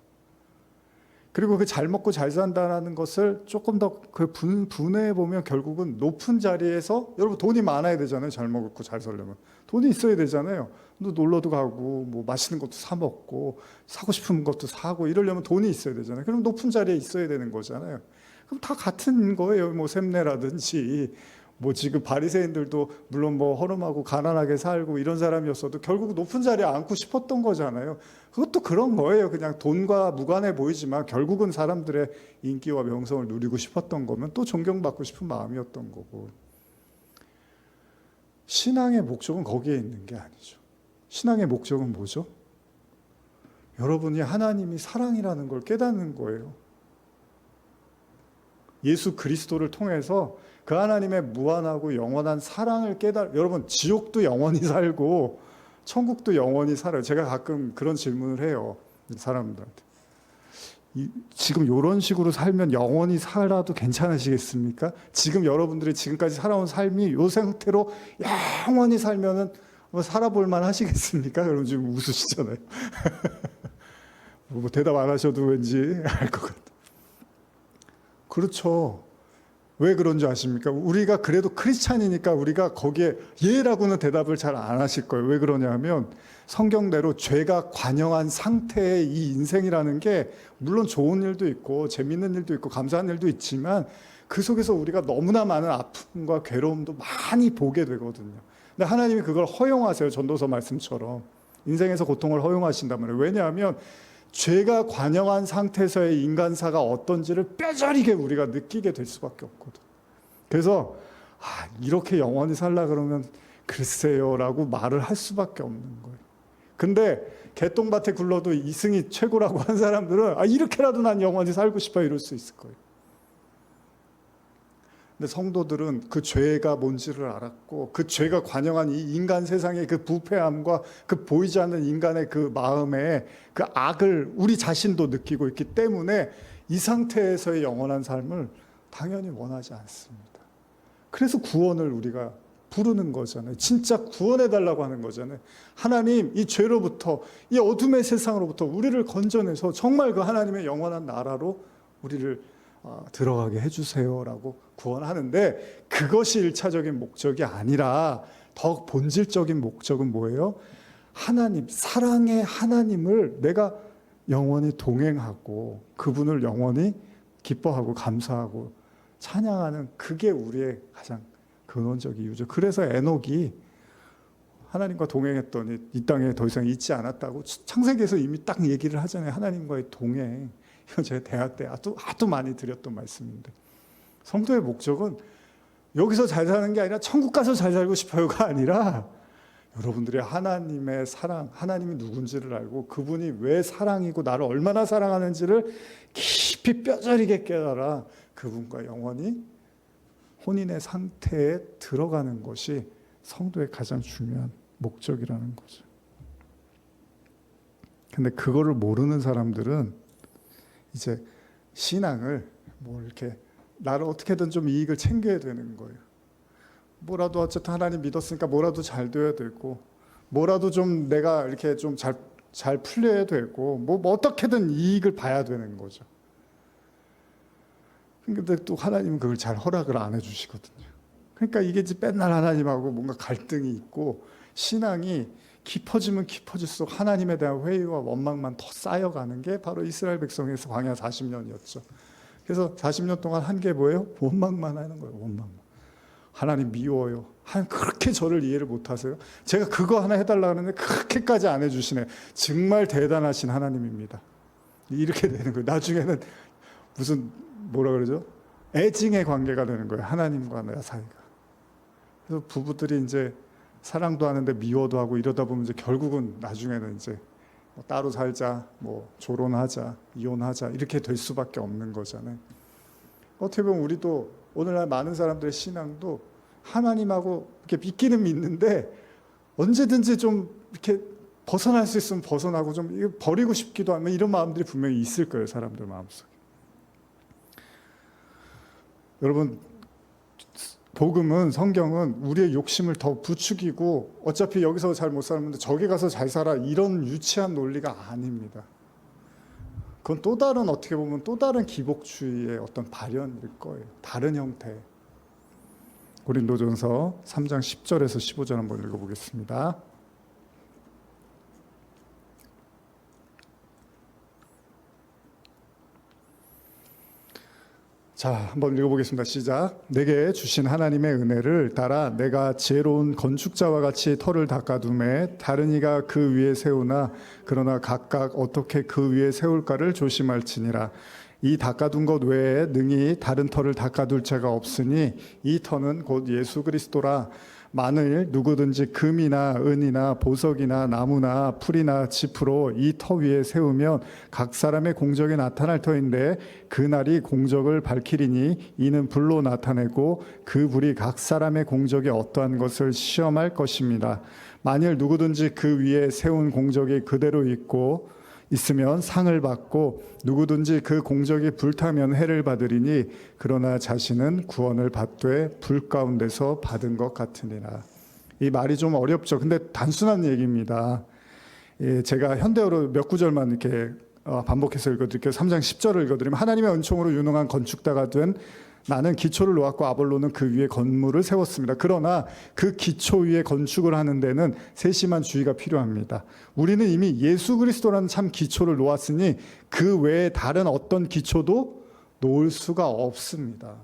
그리고 그 잘 먹고 잘 산다는 것을 조금 더 그 분해해 보면 결국은 높은 자리에서, 여러분 돈이 많아야 되잖아요. 잘 먹고 잘 살려면 돈이 있어야 되잖아요. 놀러도 가고 뭐 맛있는 것도 사 먹고 사고 싶은 것도 사고 이러려면 돈이 있어야 되잖아요. 그럼 높은 자리에 있어야 되는 거잖아요. 그럼 다 같은 거예요. 뭐 샘내라든지 뭐 지금 바리새인들도 물론 뭐 허름하고 가난하게 살고 이런 사람이었어도 결국 높은 자리에 앉고 싶었던 거잖아요. 그것도 그런 거예요. 그냥 돈과 무관해 보이지만 결국은 사람들의 인기와 명성을 누리고 싶었던 거면 또 존경받고 싶은 마음이었던 거고, 신앙의 목적은 거기에 있는 게 아니죠. 신앙의 목적은 뭐죠? 여러분이 하나님이 사랑이라는 걸 깨닫는 거예요. 예수 그리스도를 통해서 그 하나님의 무한하고 영원한 사랑을 여러분 지옥도 영원히 살고 천국도 영원히 살아요. 제가 가끔 그런 질문을 해요, 사람들한테. 지금 이런 식으로 살면 영원히 살아도 괜찮으시겠습니까? 지금 여러분들이 지금까지 살아온 삶이 이 상태로 영원히 살면은 뭐 살아볼 만 하시겠습니까? 여러분 지금 웃으시잖아요. 뭐 대답 안 하셔도 왠지 알 것 같아요. 그렇죠. 왜 그런지 아십니까? 우리가 그래도 크리스찬이니까 우리가 거기에 예라고는 대답을 잘 안 하실 거예요. 왜 그러냐 하면 성경대로 죄가 관영한 상태의 이 인생이라는 게 물론 좋은 일도 있고 재밌는 일도 있고 감사한 일도 있지만 그 속에서 우리가 너무나 많은 아픔과 괴로움도 많이 보게 되거든요. 근데 하나님이 그걸 허용하세요. 전도서 말씀처럼 인생에서 고통을 허용하신단 말이에요. 왜냐하면 죄가 관영한 상태에서의 인간사가 어떤지를 뼈저리게 우리가 느끼게 될 수밖에 없거든. 그래서 이렇게 영원히 살라 그러면 글쎄요라고 말을 할 수밖에 없는 거예요. 근데 개똥밭에 굴러도 이승이 최고라고 한 사람들은 이렇게라도 난 영원히 살고 싶어 이럴 수 있을 거예요. 근데 성도들은 그 죄가 뭔지를 알았고 그 죄가 관영한 이 인간 세상의 그 부패함과 그 보이지 않는 인간의 그 마음에 그 악을 우리 자신도 느끼고 있기 때문에 이 상태에서의 영원한 삶을 당연히 원하지 않습니다. 그래서 구원을 우리가 부르는 거잖아요. 진짜 구원해달라고 하는 거잖아요. 하나님, 이 죄로부터, 이 어둠의 세상으로부터 우리를 건져내서 정말 그 하나님의 영원한 나라로 우리를 들어가게 해주세요라고 구원하는데, 그것이 일차적인 목적이 아니라 더 본질적인 목적은 뭐예요? 하나님, 사랑의 하나님을 내가 영원히 동행하고 그분을 영원히 기뻐하고 감사하고 찬양하는, 그게 우리의 가장 근원적 이유죠. 그래서 에녹이 하나님과 동행했더니 이 땅에 더 이상 있지 않았다고 창세기에서 이미 딱 얘기를 하잖아요. 하나님과의 동행. 이건 제가 대학 때 아주 많이 드렸던 말씀인데, 성도의 목적은 여기서 잘 사는 게 아니라 천국 가서 잘 살고 싶어요가 아니라 여러분들이 하나님의 사랑, 하나님이 누군지를 알고 그분이 왜 사랑이고 나를 얼마나 사랑하는지를 깊이 뼈저리게 깨달아 그분과 영원히 혼인의 상태에 들어가는 것이 성도의 가장 중요한 목적이라는 거죠. 근데 그거를 모르는 사람들은 이제 신앙을 뭐 이렇게 나를 어떻게든 좀 이익을 챙겨야 되는 거예요. 뭐라도 어쨌든 하나님 믿었으니까 뭐라도 잘 돼야 되고, 뭐라도 좀 내가 이렇게 좀 잘 풀려야 되고, 뭐 어떻게든 이익을 봐야 되는 거죠. 근데 또 하나님은 그걸 잘 허락을 안 해주시거든요. 그러니까 이게 이제 맨날 하나님하고 뭔가 갈등이 있고, 신앙이 깊어지면 깊어질수록 하나님에 대한 회의와 원망만 더 쌓여가는 게 바로 이스라엘 백성에서 광야 40년이었죠. 그래서 40년 동안 한 게 뭐예요? 원망만 하는 거예요. 원망만. 하나님 미워요. 하나님 그렇게 저를 이해를 못하세요? 제가 그거 하나 해달라 하는데 그렇게까지 안 해주시네. 정말 대단하신 하나님입니다. 이렇게 되는 거예요. 나중에는 무슨 뭐라 그러죠? 애증의 관계가 되는 거예요. 하나님과 내 사이가. 그래서 부부들이 이제 사랑도 하는데 미워도 하고 이러다 보면 이제 결국은 나중에는 이제 뭐 따로 살자, 뭐 조론하자, 이혼하자 이렇게 될 수밖에 없는 거잖아요. 어떻게 보면 우리도 오늘날 많은 사람들의 신앙도 하나님하고 이렇게 믿기는 믿는데 언제든지 좀 이렇게 벗어날 수 있으면 벗어나고 좀 버리고 싶기도 하면 이런 마음들이 분명히 있을 거예요. 사람들 마음속에. 여러분, 복음은, 성경은 우리의 욕심을 더 부추기고 어차피 여기서 잘 못 살았는데 저기 가서 잘 살아 이런 유치한 논리가 아닙니다. 그건 또 다른, 어떻게 보면 또 다른 기복주의의 어떤 발현일 거예요. 다른 형태. 고린도전서 3장 10절에서 15절 한번 읽어보겠습니다. 자, 한번 읽어보겠습니다. 시작. 내게 주신 하나님의 은혜를 따라 내가 지혜로운 건축자와 같이 터를 닦아둠에 다른 이가 그 위에 세우나 그러나 각각 어떻게 그 위에 세울까를 조심할지니라. 이 닦아둔 것 외에 능히 다른 터를 닦아둘 자가 없으니 이 터는 곧 예수 그리스도라. 만일 누구든지 금이나 은이나 보석이나 나무나 풀이나 짚으로 이 터 위에 세우면 각 사람의 공적이 나타날 터인데 그 날이 공적을 밝히리니 이는 불로 나타내고 그 불이 각 사람의 공적이 어떠한 것을 시험할 것입니다. 만일 누구든지 그 위에 세운 공적이 그대로 있으면 상을 받고 누구든지 그 공적이 불타면 해를 받으리니 그러나 자신은 구원을 받되 불 가운데서 받은 것 같으니라. 이 말이 좀 어렵죠. 근데 단순한 얘기입니다. 제가 현대어로 몇 구절만 이렇게 반복해서 읽어드릴게요. 3장 10절을 읽어드리면 하나님의 은총으로 유능한 건축자가 된 나는 기초를 놓았고 아볼로는 그 위에 건물을 세웠습니다. 그러나 그 기초 위에 건축을 하는 데는 세심한 주의가 필요합니다. 우리는 이미 예수 그리스도라는 참 기초를 놓았으니 그 외에 다른 어떤 기초도 놓을 수가 없습니다.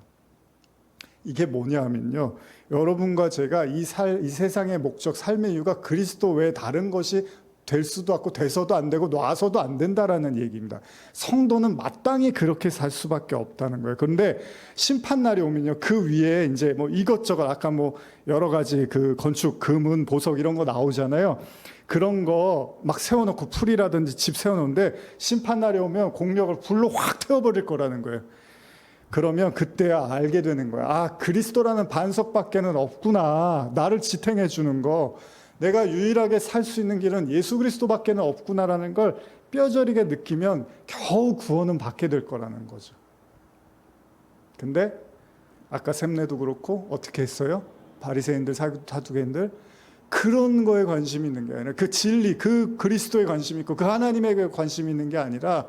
이게 뭐냐 하면요, 여러분과 제가 이 세상의 목적, 삶의 이유가 그리스도 외에 다른 것이 될 수도 없고 돼서도 안 되고 놔서도 안 된다라는 얘기입니다. 성도는 마땅히 그렇게 살 수밖에 없다는 거예요. 그런데 심판날이 오면요, 그 위에 이제 뭐 이것저것 아까 뭐 여러 가지 그 건축, 금은, 보석 이런 거 나오잖아요. 그런 거 막 세워놓고 풀이라든지 집 세워놓는데 심판날이 오면 공력을 불로 확 태워버릴 거라는 거예요. 그러면 그때야 알게 되는 거야. 아, 그리스도라는 반석밖에는 없구나. 나를 지탱해 주는 거. 내가 유일하게 살 수 있는 길은 예수 그리스도밖에는 없구나라는 걸 뼈저리게 느끼면 겨우 구원은 받게 될 거라는 거죠. 근데 아까 샘내도 그렇고 어떻게 했어요? 바리새인들, 사두개인들 그런 거에 관심이 있는 게 아니라 그 진리, 그 그리스도에 관심이 있고 그 하나님에게 관심이 있는 게 아니라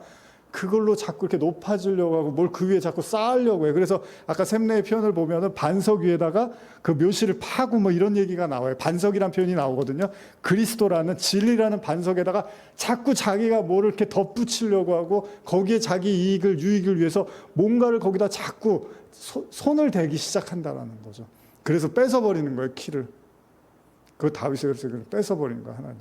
그걸로 자꾸 이렇게 높아지려고 하고 뭘 그 위에 자꾸 쌓으려고 해요. 그래서 아까 샘내의 표현을 보면은 반석 위에다가 그 묘실을 파고 뭐 이런 얘기가 나와요. 반석이란 표현이 나오거든요. 그리스도라는 진리라는 반석에다가 자꾸 자기가 뭐를 이렇게 덧붙이려고 하고 거기에 자기 유익을 위해서 뭔가를 거기다 자꾸 손을 대기 시작한다라는 거죠. 그래서 뺏어버리는 거예요, 키를. 그 다윗이 그래서 뺏어버린 거야, 하나님.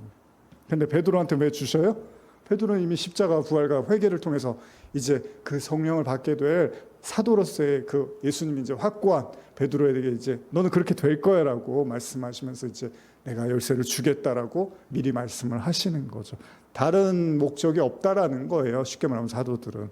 근데 베드로한테 왜 주셔요? 베드로는 이미 십자가 부활과 회개를 통해서 이제 그 성령을 받게 될 사도로서의 그 예수님이 이제 확고한 베드로에게 이제 너는 그렇게 될 거야라고 말씀하시면서 이제 내가 열쇠를 주겠다라고 미리 말씀을 하시는 거죠. 다른 목적이 없다라는 거예요. 쉽게 말하면 사도들은.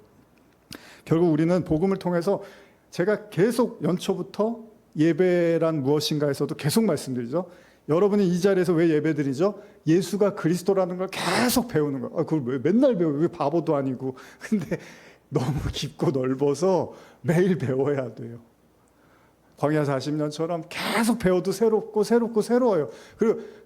결국 우리는 복음을 통해서 제가 계속 연초부터 예배란 무엇인가에서도 계속 말씀드리죠. 여러분이 이 자리에서 왜 예배드리죠? 예수가 그리스도라는 걸 계속 배우는 거예요. 그걸 왜 맨날 배워요? 왜 바보도 아니고. 근데 너무 깊고 넓어서 매일 배워야 돼요. 광야 40년처럼 계속 배워도 새롭고 새로워요.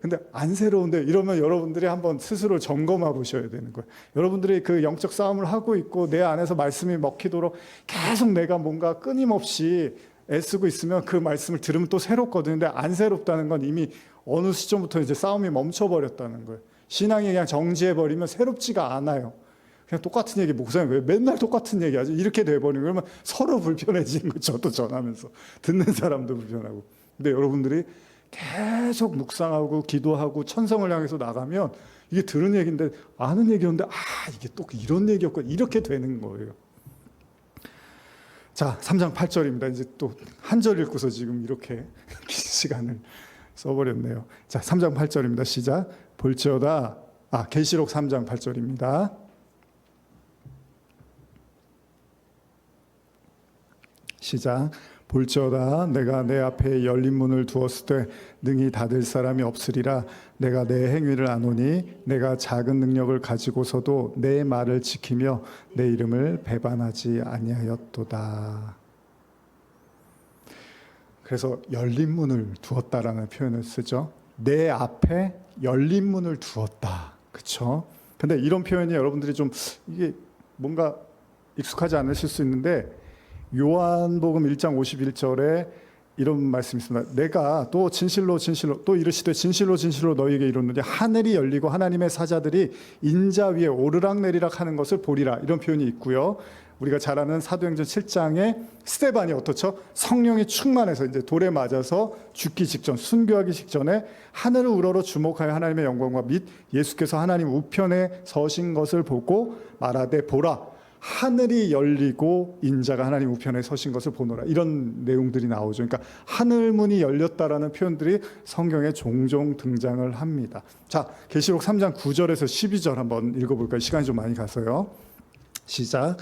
근데 안 새로운데 이러면 여러분들이 한번 스스로 점검해 보셔야 되는 거예요. 여러분들이 그 영적 싸움을 하고 있고 내 안에서 말씀이 먹히도록 계속 내가 뭔가 끊임없이 애쓰고 있으면 그 말씀을 들으면 또 새롭거든요. 근데 안 새롭다는 건 이미 어느 시점부터 이제 싸움이 멈춰버렸다는 거예요. 신앙이 그냥 정지해버리면 새롭지가 않아요. 그냥 똑같은 얘기, 목사님 왜 맨날 똑같은 얘기 하지? 이렇게 돼버리면 그러면 서로 불편해지는 거죠. 저도 전하면서. 듣는 사람도 불편하고. 근데 여러분들이 계속 묵상하고 기도하고 천성을 향해서 나가면 이게 들은 얘기인데 아는 얘기였는데 이게 또 이런 얘기였고 이렇게 되는 거예요. 자, 3장 8절입니다. 이제 또 한 절 읽고서 지금 이렇게 긴 시간을 써버렸네요. 자, 3장 8절입니다. 시작. 볼지어다. 계시록 3장 8절입니다. 시작. 볼지어다 내가 내 앞에 열린 문을 두었을 때 능히 닫을 사람이 없으리라. 내가 내 행위를 아노니 내가 작은 능력을 가지고서도 내 말을 지키며 내 이름을 배반하지 아니하였도다. 그래서 열린 문을 두었다라는 표현을 쓰죠. 내 앞에 열린 문을 두었다. 그렇죠? 근데 이런 표현이 여러분들이 좀 이게 뭔가 익숙하지 않으실 수 있는데 요한복음 1장 51절에 이런 말씀이 있습니다. 내가 또 진실로 또 이르시되 진실로 너희에게 이르노니 하늘이 열리고 하나님의 사자들이 인자 위에 오르락내리락 하는 것을 보리라. 이런 표현이 있고요. 우리가 잘 아는 사도행전 7장에 스데반이 어떻죠? 성령이 충만해서 이제 돌에 맞아서 죽기 직전, 순교하기 직전에 하늘을 우러러 주목하여 하나님의 영광과 및 예수께서 하나님 우편에 서신 것을 보고 말하되 보라 하늘이 열리고 인자가 하나님 우편에 서신 것을 보노라. 이런 내용들이 나오죠. 그러니까 하늘문이 열렸다라는 표현들이 성경에 종종 등장을 합니다. 자, 계시록 3장 9절에서 12절 한번 읽어볼까요? 시간이 좀 많이 가서요. 시작.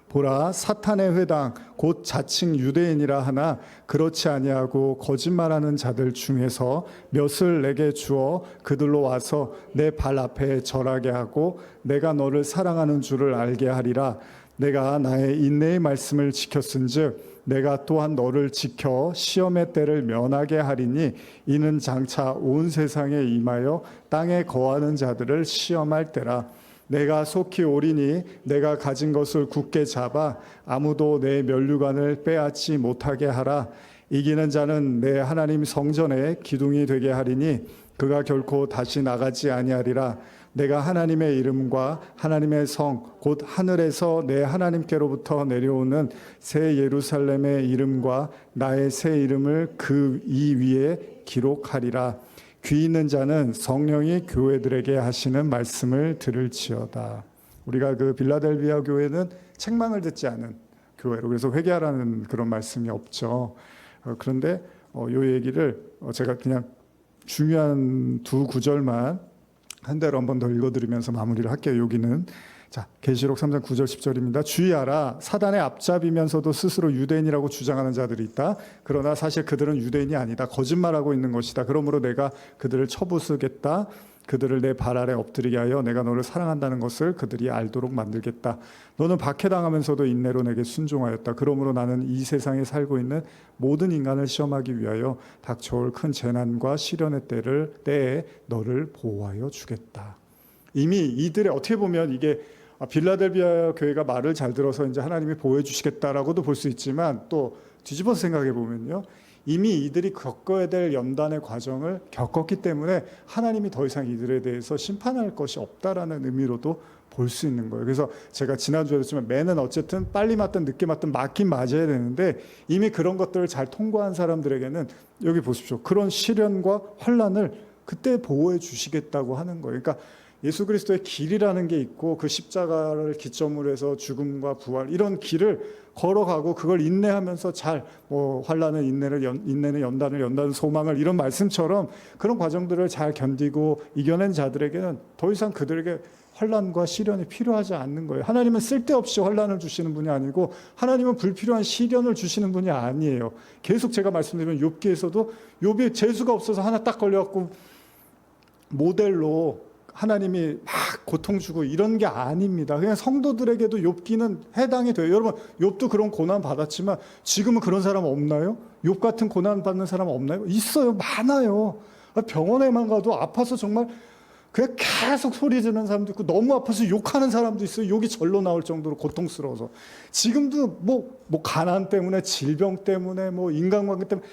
보라 사탄의 회당 곧 자칭 유대인이라 하나 그렇지 아니하고 거짓말하는 자들 중에서 몇을 내게 주어 그들로 와서 내 발 앞에 절하게 하고 내가 너를 사랑하는 줄을 알게 하리라. 내가 나의 인내의 말씀을 지켰은즉 내가 또한 너를 지켜 시험의 때를 면하게 하리니 이는 장차 온 세상에 임하여 땅에 거하는 자들을 시험할 때라. 내가 속히 오리니 내가 가진 것을 굳게 잡아 아무도 내 면류관을 빼앗지 못하게 하라. 이기는 자는 내 하나님 성전에 기둥이 되게 하리니 그가 결코 다시 나가지 아니하리라. 내가 하나님의 이름과 하나님의 성 곧 하늘에서 내 하나님께로부터 내려오는 새 예루살렘의 이름과 나의 새 이름을 그 이 위에 기록하리라. 귀 있는 자는 성령이 교회들에게 하시는 말씀을 들을지어다. 우리가 그 빌라델비아 교회는 책망을 듣지 않은 교회로, 그래서 회개하라는 그런 말씀이 없죠. 그런데 이 얘기를 제가 그냥 중요한 두 구절만 한 대로 한번 더 읽어드리면서 마무리를 할게요. 여기는 자, 계시록 3장 9절 10절입니다. 주의하라. 사단의 앞잡이면서도 스스로 유대인이라고 주장하는 자들이 있다. 그러나 사실 그들은 유대인이 아니다. 거짓말하고 있는 것이다. 그러므로 내가 그들을 쳐부수겠다. 그들을 내 발 아래 엎드리게 하여 내가 너를 사랑한다는 것을 그들이 알도록 만들겠다. 너는 박해당하면서도 인내로 내게 순종하였다. 그러므로 나는 이 세상에 살고 있는 모든 인간을 시험하기 위하여 닥쳐올 큰 재난과 시련의 때에 너를 보호하여 주겠다. 이미 이들의 어떻게 보면 이게 빌라델비아 교회가 말을 잘 들어서 이제 하나님이 보호해 주시겠다라고도 볼 수 있지만 또 뒤집어서 생각해 보면요. 이미 이들이 겪어야 될 연단의 과정을 겪었기 때문에 하나님이 더 이상 이들에 대해서 심판할 것이 없다라는 의미로도 볼 수 있는 거예요. 그래서 제가 지난주에도 했지만 매는 어쨌든 빨리 맞든 늦게 맞든 맞긴 맞아야 되는데 이미 그런 것들을 잘 통과한 사람들에게는 여기 보십시오. 그런 시련과 환난을 그때 보호해 주시겠다고 하는 거예요. 그러니까 예수 그리스도의 길이라는 게 있고 그 십자가를 기점으로 해서 죽음과 부활 이런 길을 걸어가고 그걸 인내하면서 잘 환난은 인내는 연단은 소망을 이런 말씀처럼 그런 과정들을 잘 견디고 이겨낸 자들에게는 더 이상 그들에게 환난과 시련이 필요하지 않는 거예요. 하나님은 쓸데없이 환난을 주시는 분이 아니고 하나님은 불필요한 시련을 주시는 분이 아니에요. 계속 제가 말씀드리면 욥기에서도 욥이 재수가 없어서 하나 딱 걸려갖고 모델로 하나님이 막 고통 주고 이런 게 아닙니다. 그냥 성도들에게도 욥기는 해당이 돼요. 여러분 욥도 그런 고난 받았지만 지금은 그런 사람 없나요? 욥 같은 고난 받는 사람 없나요? 있어요. 많아요. 병원에만 가도 아파서 정말 그냥 계속 소리 지르는 사람도 있고 너무 아파서 욕하는 사람도 있어요. 욕이 절로 나올 정도로 고통스러워서. 지금도 뭐 가난 때문에 질병 때문에 뭐 인간관계 때문에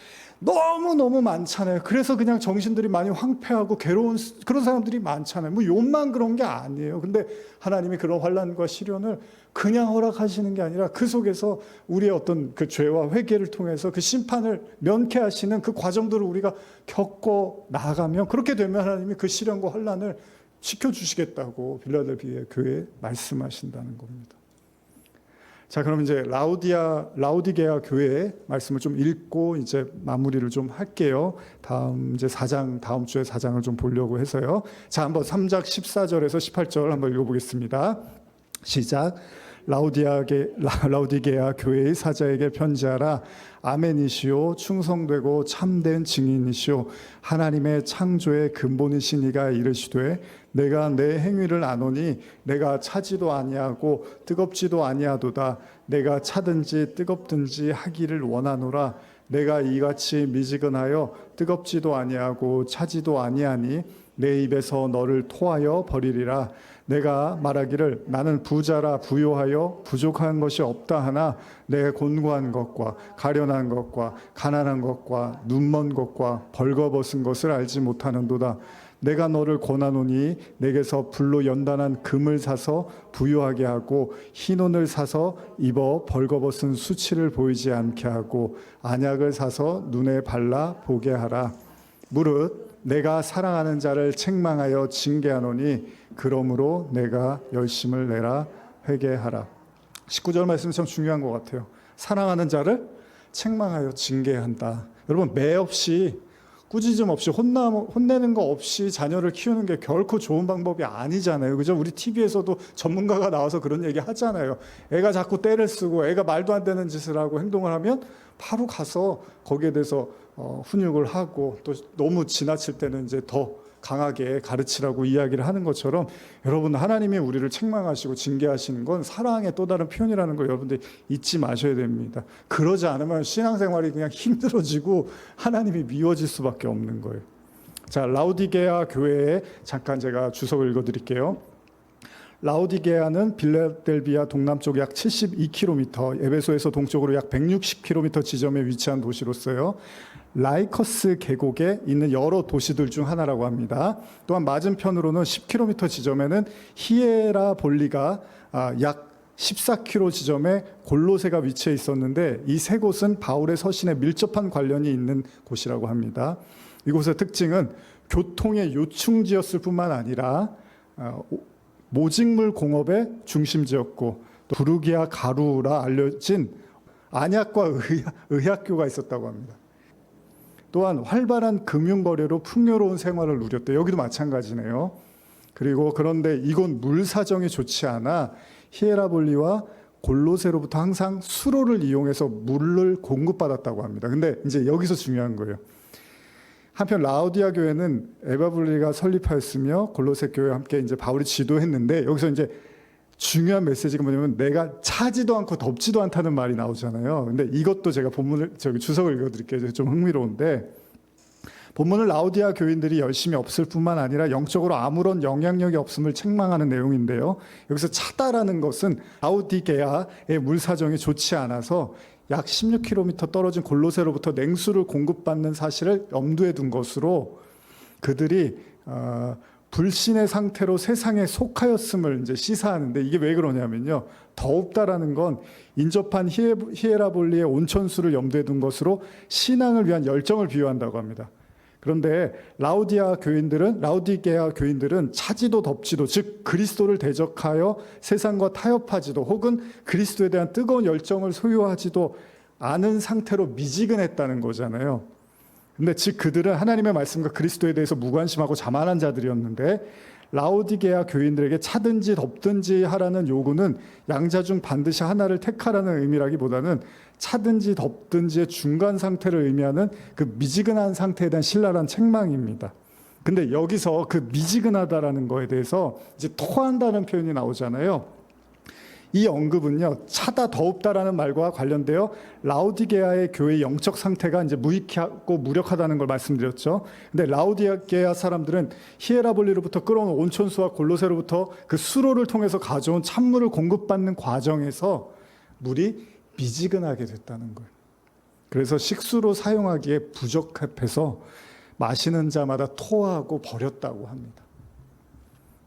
너무너무 많잖아요. 그래서 그냥 정신들이 많이 황폐하고 괴로운 그런 사람들이 많잖아요. 뭐 욕만 그런 게 아니에요. 근데 하나님이 그런 환난과 시련을 그냥 허락하시는 게 아니라 그 속에서 우리의 어떤 그 죄와 회개를 통해서 그 심판을 면케하시는 그 과정들을 우리가 겪고 나가면, 그렇게 되면 하나님이 그 시련과 환난을 지켜주시겠다고 빌라델피아 교회에 말씀하신다는 겁니다. 자, 그럼 이제 라우디게아 교회의 말씀을 좀 읽고 이제 마무리를 좀 할게요. 다음 주에 4장을 좀 보려고 해서요. 자, 한번 3장 14절에서 18절 한번 읽어보겠습니다. 시작. 라우디게아 교회의 사자에게 편지하라. 아멘이시오, 충성되고 참된 증인이시오, 하나님의 창조의 근본이신 이가 이르시되 내가 내 행위를 아노니 내가 차지도 아니하고 뜨겁지도 아니하도다. 내가 차든지 뜨겁든지 하기를 원하노라. 내가 이같이 미지근하여 뜨겁지도 아니하고 차지도 아니하니 내 입에서 너를 토하여 버리리라. 내가 말하기를 나는 부자라 부요하여 부족한 것이 없다 하나 내 곤고한 것과 가련한 것과 가난한 것과 눈먼 것과 벌거벗은 것을 알지 못하는도다. 내가 너를 권하노니 내게서 불로 연단한 금을 사서 부유하게 하고 흰옷을 사서 입어 벌거벗은 수치를 보이지 않게 하고 안약을 사서 눈에 발라 보게 하라. 무릇 내가 사랑하는 자를 책망하여 징계하노니 그러므로 내가 열심을 내라 회개하라. 19절 말씀 참 중요한 것 같아요. 사랑하는 자를 책망하여 징계한다. 여러분, 매 없이 꾸짖음 없이 혼내는 거 없이 자녀를 키우는 게 결코 좋은 방법이 아니잖아요. 그죠? 우리 TV에서도 전문가가 나와서 그런 얘기 하잖아요. 애가 자꾸 떼를 쓰고 애가 말도 안 되는 짓을 하고 행동을 하면 바로 가서 거기에 대해서 훈육을 하고, 또 너무 지나칠 때는 이제 더 강하게 가르치라고 이야기를 하는 것처럼, 여러분, 하나님이 우리를 책망하시고 징계하시는 건 사랑의 또 다른 표현이라는 걸 여러분들 잊지 마셔야 됩니다. 그러지 않으면 신앙생활이 그냥 힘들어지고 하나님이 미워질 수밖에 없는 거예요. 자, 라우디게아 교회에 잠깐 제가 주석을 읽어드릴게요. 라우디게아는 빌라델비아 동남쪽 약 72km, 에베소에서 동쪽으로 약 160km 지점에 위치한 도시로서요, 라이커스 계곡에 있는 여러 도시들 중 하나라고 합니다. 또한 맞은편으로는 10km 지점에는 히에라볼리가 약 14km 지점에 골로새가 위치해 있었는데, 이 세 곳은 바울의 서신에 밀접한 관련이 있는 곳이라고 합니다. 이곳의 특징은 교통의 요충지였을 뿐만 아니라 모직물 공업의 중심지였고, 또 부르기아 가루라 알려진 안약과 의학교가 있었다고 합니다. 또한 활발한 금융거래로 풍요로운 생활을 누렸대요. 여기도 마찬가지네요. 그리고 그런데 이곳 물 사정이 좋지 않아 히에라볼리와 골로새로부터 항상 수로를 이용해서 물을 공급받았다고 합니다. 근데 이제 여기서 중요한 거예요. 한편 라우디아 교회는 에바블리가 설립하였으며 골로새 교회와 함께 이제 바울이 지도했는데, 여기서 이제 중요한 메시지가 뭐냐면 내가 차지도 않고 덥지도 않다는 말이 나오잖아요. 근데 이것도 제가 주석을 읽어드릴게요. 좀 흥미로운데, 본문은 라우디아 교인들이 열심히 없을 뿐만 아니라 영적으로 아무런 영향력이 없음을 책망하는 내용인데요. 여기서 차다라는 것은 라우디게아의 물 사정이 좋지 않아서 약 16km 떨어진 골로새로부터 냉수를 공급받는 사실을 염두에 둔 것으로, 그들이 불신의 상태로 세상에 속하였음을 이제 시사하는데, 이게 왜 그러냐면요, 더웁다라는 건 인접한 히에라볼리의 온천수를 염두에 둔 것으로 신앙을 위한 열정을 비유한다고 합니다. 그런데 라우디게아 교인들은 차지도 덥지도, 즉 그리스도를 대적하여 세상과 타협하지도 혹은 그리스도에 대한 뜨거운 열정을 소유하지도 않은 상태로 미지근했다는 거잖아요. 근데 즉 그들은 하나님의 말씀과 그리스도에 대해서 무관심하고 자만한 자들이었는데, 라우디게아 교인들에게 차든지 덥든지 하라는 요구는 양자 중 반드시 하나를 택하라는 의미라기보다는 차든지 덥든지의 중간 상태를 의미하는 그 미지근한 상태에 대한 신랄한 책망입니다. 근데 여기서 그 미지근하다라는 거에 대해서 이제 토한다는 표현이 나오잖아요. 이 언급은요, 차다 더웁다라는 말과 관련되어 라우디게아의 교회의 영적 상태가 이제 무익하고 무력하다는 걸 말씀드렸죠. 근데 라우디게아 사람들은 히에라볼리로부터 끌어온 온천수와 골로새로부터 그 수로를 통해서 가져온 찬물을 공급받는 과정에서 물이 미지근하게 됐다는 거예요. 그래서 식수로 사용하기에 부적합해서 마시는 자마다 토하고 버렸다고 합니다.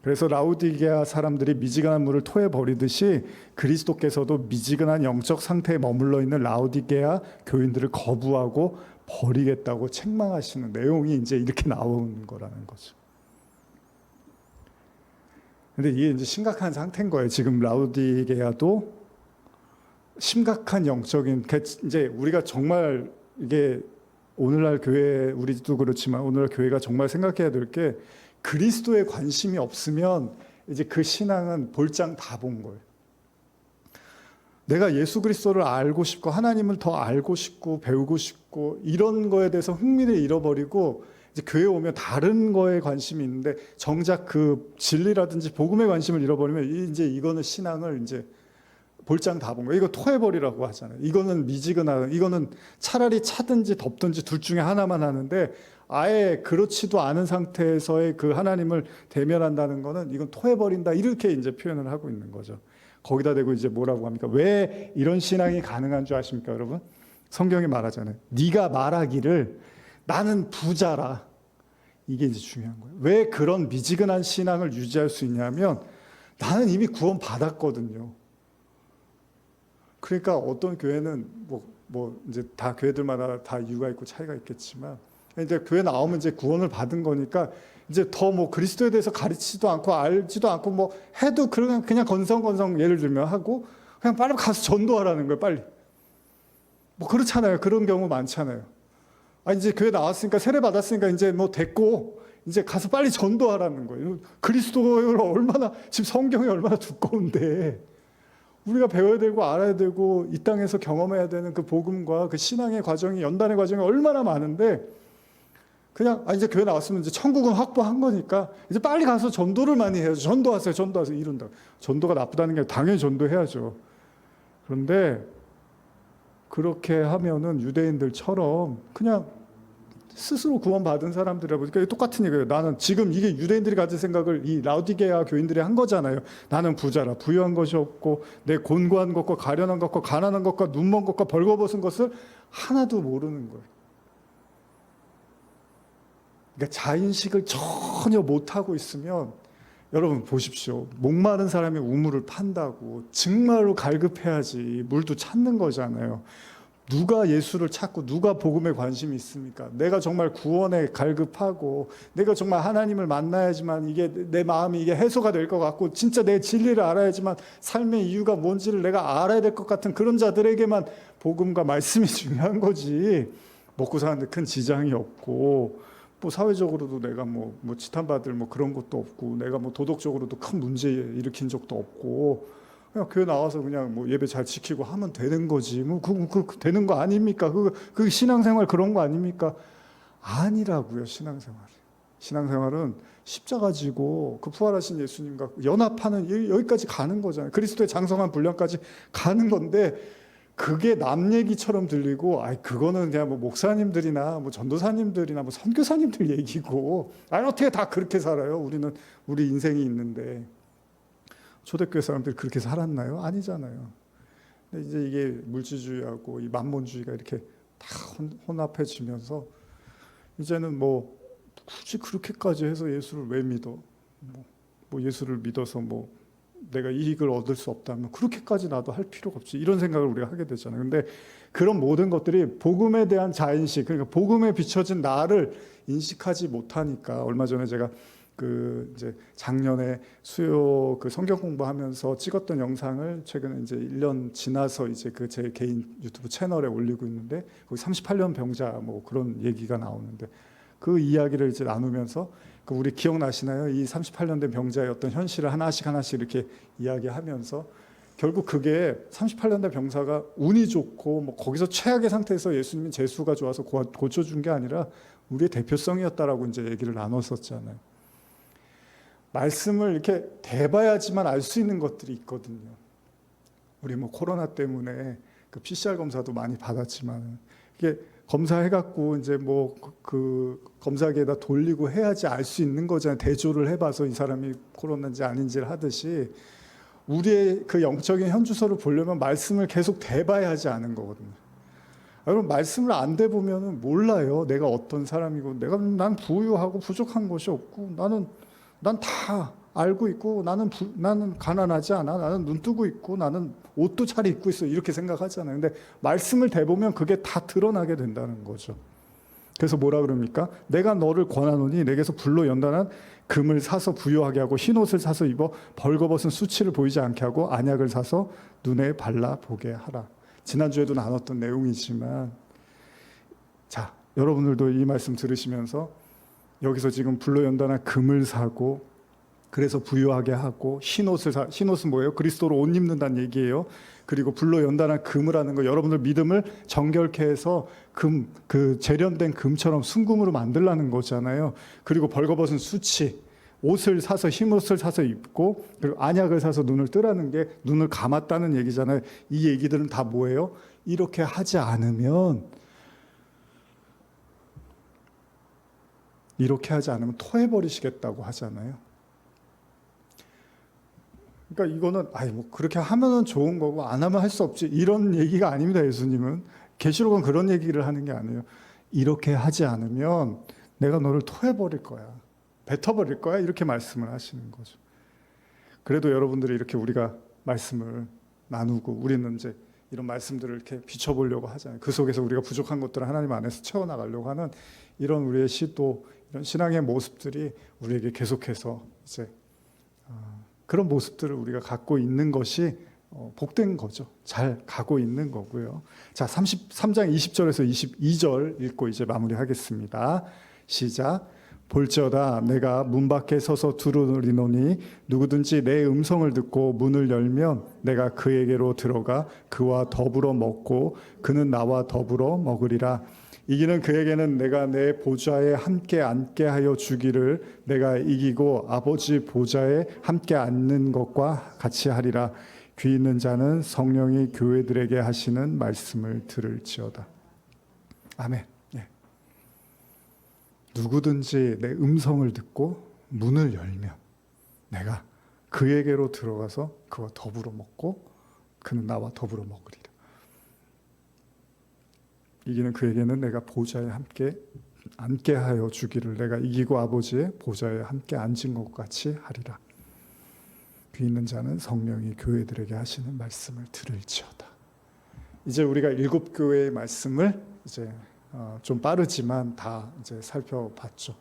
그래서 라우디게아 사람들이 미지근한 물을 토해 버리듯이 그리스도께서도 미지근한 영적 상태에 머물러 있는 라우디게아 교인들을 거부하고 버리겠다고 책망하시는 내용이 이제 이렇게 나오는 거라는 거죠. 근데 이게 이제 심각한 상태인 거예요. 지금 라우디게아도 심각한 영적인, 이제 우리가 정말 이게 오늘날 교회, 우리도 그렇지만 오늘날 교회가 정말 생각해야 될 게, 그리스도에 관심이 없으면 이제 그 신앙은 볼장 다 본 거예요. 내가 예수 그리스도를 알고 싶고 하나님을 더 알고 싶고 배우고 싶고 이런 거에 대해서 흥미를 잃어버리고 이제 교회 오면 다른 거에 관심이 있는데 정작 그 진리라든지 복음에 관심을 잃어버리면 이제 이거는 신앙을 이제 볼장 다 본 거예요. 이거 토해버리라고 하잖아요. 이거는 미지근하다. 이거는 차라리 차든지 덥든지 둘 중에 하나만 하는데 아예 그렇지도 않은 상태에서의 그 하나님을 대면한다는 거는 이건 토해버린다. 이렇게 이제 표현을 하고 있는 거죠. 거기다 대고 이제 뭐라고 합니까? 왜 이런 신앙이 가능한 줄 아십니까, 여러분? 성경이 말하잖아요. 네가 말하기를 나는 부자라. 이게 이제 중요한 거예요. 왜 그런 미지근한 신앙을 유지할 수 있냐면 나는 이미 구원 받았거든요. 그러니까 어떤 교회는 뭐 이제 다 교회들마다 다 이유가 있고 차이가 있겠지만 이제 교회 나오면 이제 구원을 받은 거니까 이제 더 뭐 그리스도에 대해서 가르치지도 않고 알지도 않고 뭐 해도 그냥 건성건성 예를 들면 하고 그냥 빨리 가서 전도하라는 거예요. 빨리. 뭐 그렇잖아요. 그런 경우 많잖아요. 아 이제 교회 나왔으니까 세례 받았으니까 이제 뭐 됐고 이제 가서 빨리 전도하라는 거예요. 그리스도를 얼마나 지금 성경이 얼마나 두꺼운데 우리가 배워야 되고 알아야 되고 이 땅에서 경험해야 되는 그 복음과 그 신앙의 과정이 연단의 과정이 얼마나 많은데 그냥 이제 교회 나왔으면 이제 천국은 확보한 거니까 이제 빨리 가서 전도를 많이 해야죠. 전도하세요. 이런다. 전도가 나쁘다는 게 당연히 전도해야죠. 그런데 그렇게 하면은 유대인들처럼 그냥 스스로 구원받은 사람들이라 보니까 똑같은 얘기예요. 나는 지금 이게 유대인들이 가진 생각을 이 라우디게아 교인들이 한 거잖아요. 나는 부자라. 부유한 것이 없고 내 곤고한 것과 가련한 것과 가난한 것과 눈먼 것과 벌거벗은 것을 하나도 모르는 거예요. 그러니까 자인식을 전혀 못하고 있으면 여러분 보십시오. 목마른 사람이 우물을 판다고 정말로 갈급해야지 물도 찾는 거잖아요. 누가 예수를 찾고 누가 복음에 관심이 있습니까? 내가 정말 구원에 갈급하고 내가 정말 하나님을 만나야지만 이게 내 마음이 이게 해소가 될 것 같고 진짜 내 진리를 알아야지만 삶의 이유가 뭔지를 내가 알아야 될 것 같은 그런 자들에게만 복음과 말씀이 중요한 거지. 먹고 사는데 큰 지장이 없고 뭐 사회적으로도 내가 뭐 지탄받을 뭐 그런 것도 없고 내가 뭐 도덕적으로도 큰 문제 일으킨 적도 없고 그냥 교회 나와서 그냥 뭐 예배 잘 지키고 하면 되는 거지. 뭐 그 되는 거 아닙니까? 그 신앙생활 그런 거 아닙니까? 아니라고요. 신앙생활은 십자가 지고 그 부활하신 예수님과 연합하는 여기까지 가는 거잖아요. 그리스도의 장성한 분량까지 가는 건데 그게 남 얘기처럼 들리고 그거는 그냥 뭐 목사님들이나 뭐 전도사님들이나 뭐 선교사님들 얘기고 어떻게 다 그렇게 살아요? 우리는 우리 인생이 있는데. 초대교회 사람들이 그렇게 살았나요? 아니잖아요. 근데 이제 이게 물질주의하고 이 만몬주의가 이렇게 다 혼합해지면서 이제는 뭐 굳이 그렇게까지 해서 예수를 왜 믿어? 뭐 예수를 믿어서 뭐 내가 이익을 얻을 수 없다면 그렇게까지 나도 할 필요가 없지. 이런 생각을 우리가 하게 되잖아요. 근데 그런 모든 것들이 복음에 대한 자인식, 그러니까 복음에 비춰진 나를 인식하지 못하니까 얼마 전에 제가 그 이제 작년에 수요 그 성경 공부하면서 찍었던 영상을 최근에 이제 1년 지나서 이제 그 제 개인 유튜브 채널에 올리고 있는데 거기 38년 병자 뭐 그런 얘기가 나오는데 그 이야기를 이제 나누면서 그 우리 기억나시나요? 이 38년 된 병자의 어떤 현실을 하나씩 이렇게 이야기하면서 결국 그게 38년 된 병사가 운이 좋고 뭐 거기서 최악의 상태에서 예수님이 재수가 좋아서 고쳐준 게 아니라 우리의 대표성이었다라고 이제 얘기를 나눴었잖아요. 말씀을 이렇게 대봐야지만 알 수 있는 것들이 있거든요. 우리 뭐 코로나 때문에 그 PCR 검사도 많이 받았지만 이게 검사해갖고 이제 뭐 그 검사기에다 돌리고 해야지 알 수 있는 거잖아요. 대조를 해봐서 이 사람이 코로나인지 아닌지를 하듯이 우리의 그 영적인 현주소를 보려면 말씀을 계속 대봐야 하지 않은 거거든요. 여러분 말씀을 안 돼 보면은 몰라요. 내가 어떤 사람이고 난 부유하고 부족한 것이 없고 난 다 알고 있고 나는 가난하지 않아. 나는 눈 뜨고 있고 나는 옷도 잘 입고 있어. 이렇게 생각하잖아요. 근데 말씀을 대보면 그게 다 드러나게 된다는 거죠. 그래서 뭐라 그럽니까? 내가 너를 권하노니 내게서 불로 연단한 금을 사서 부유하게 하고 흰옷을 사서 입어 벌거벗은 수치를 보이지 않게 하고 안약을 사서 눈에 발라 보게 하라. 지난주에도 나눴던 내용이지만, 자, 여러분들도 이 말씀 들으시면서 여기서 지금 불로 연단한 금을 사고 그래서 부유하게 하고 흰옷은 뭐예요? 그리스도로 옷 입는다는 얘기예요. 그리고 불로 연단한 금을 하는 거, 여러분들 믿음을 정결케 해서 그 재련된 금처럼 순금으로 만들라는 거잖아요. 그리고 벌거벗은 수치, 옷을 사서 흰옷을 사서 입고 그리고 안약을 사서 눈을 뜨라는 게 눈을 감았다는 얘기잖아요. 이 얘기들은 다 뭐예요? 이렇게 하지 않으면 토해버리시겠다고 하잖아요. 그러니까 이거는 뭐 그렇게 하면은 좋은 거고 안 하면 할 수 없지 이런 얘기가 아닙니다. 예수님은 계시록은 그런 얘기를 하는 게 아니에요. 이렇게 하지 않으면 내가 너를 토해버릴 거야, 뱉어버릴 거야, 이렇게 말씀을 하시는 거죠. 그래도 여러분들이 이렇게 우리가 말씀을 나누고 우리는 이제 이런 말씀들을 이렇게 비춰보려고 하잖아요. 그 속에서 우리가 부족한 것들을 하나님 안에서 채워나가려고 하는 이런 우리의 시도, 이런 신앙의 모습들이 우리에게 계속해서 이제 그런 모습들을 우리가 갖고 있는 것이 복된 거죠. 잘 가고 있는 거고요. 자, 33장 20절에서 22절 읽고 이제 마무리하겠습니다. 시작. 볼지어다 내가 문 밖에 서서 두드리노니 누구든지 내 음성을 듣고 문을 열면 내가 그에게로 들어가 그와 더불어 먹고 그는 나와 더불어 먹으리라. 이기는 그에게는 내가 내 보좌에 함께 앉게 하여 주기를 내가 이기고 아버지 보좌에 함께 앉는 것과 같이 하리라. 귀 있는 자는 성령이 교회들에게 하시는 말씀을 들을지어다. 아멘. 네. 누구든지 내 음성을 듣고 문을 열면 내가 그에게로 들어가서 그와 더불어 먹고 그는 나와 더불어 먹으리라. 이기는 그에게는 내가 보좌에 함께 앉게 하여 주기를 내가 이기고 아버지의 보좌에 함께 앉은 것 같이 하리라. 귀 있는 자는 성령이 교회들에게 하시는 말씀을 들을지어다. 이제 우리가 7교회의 말씀을 이제 좀 빠르지만 다 이제 살펴봤죠.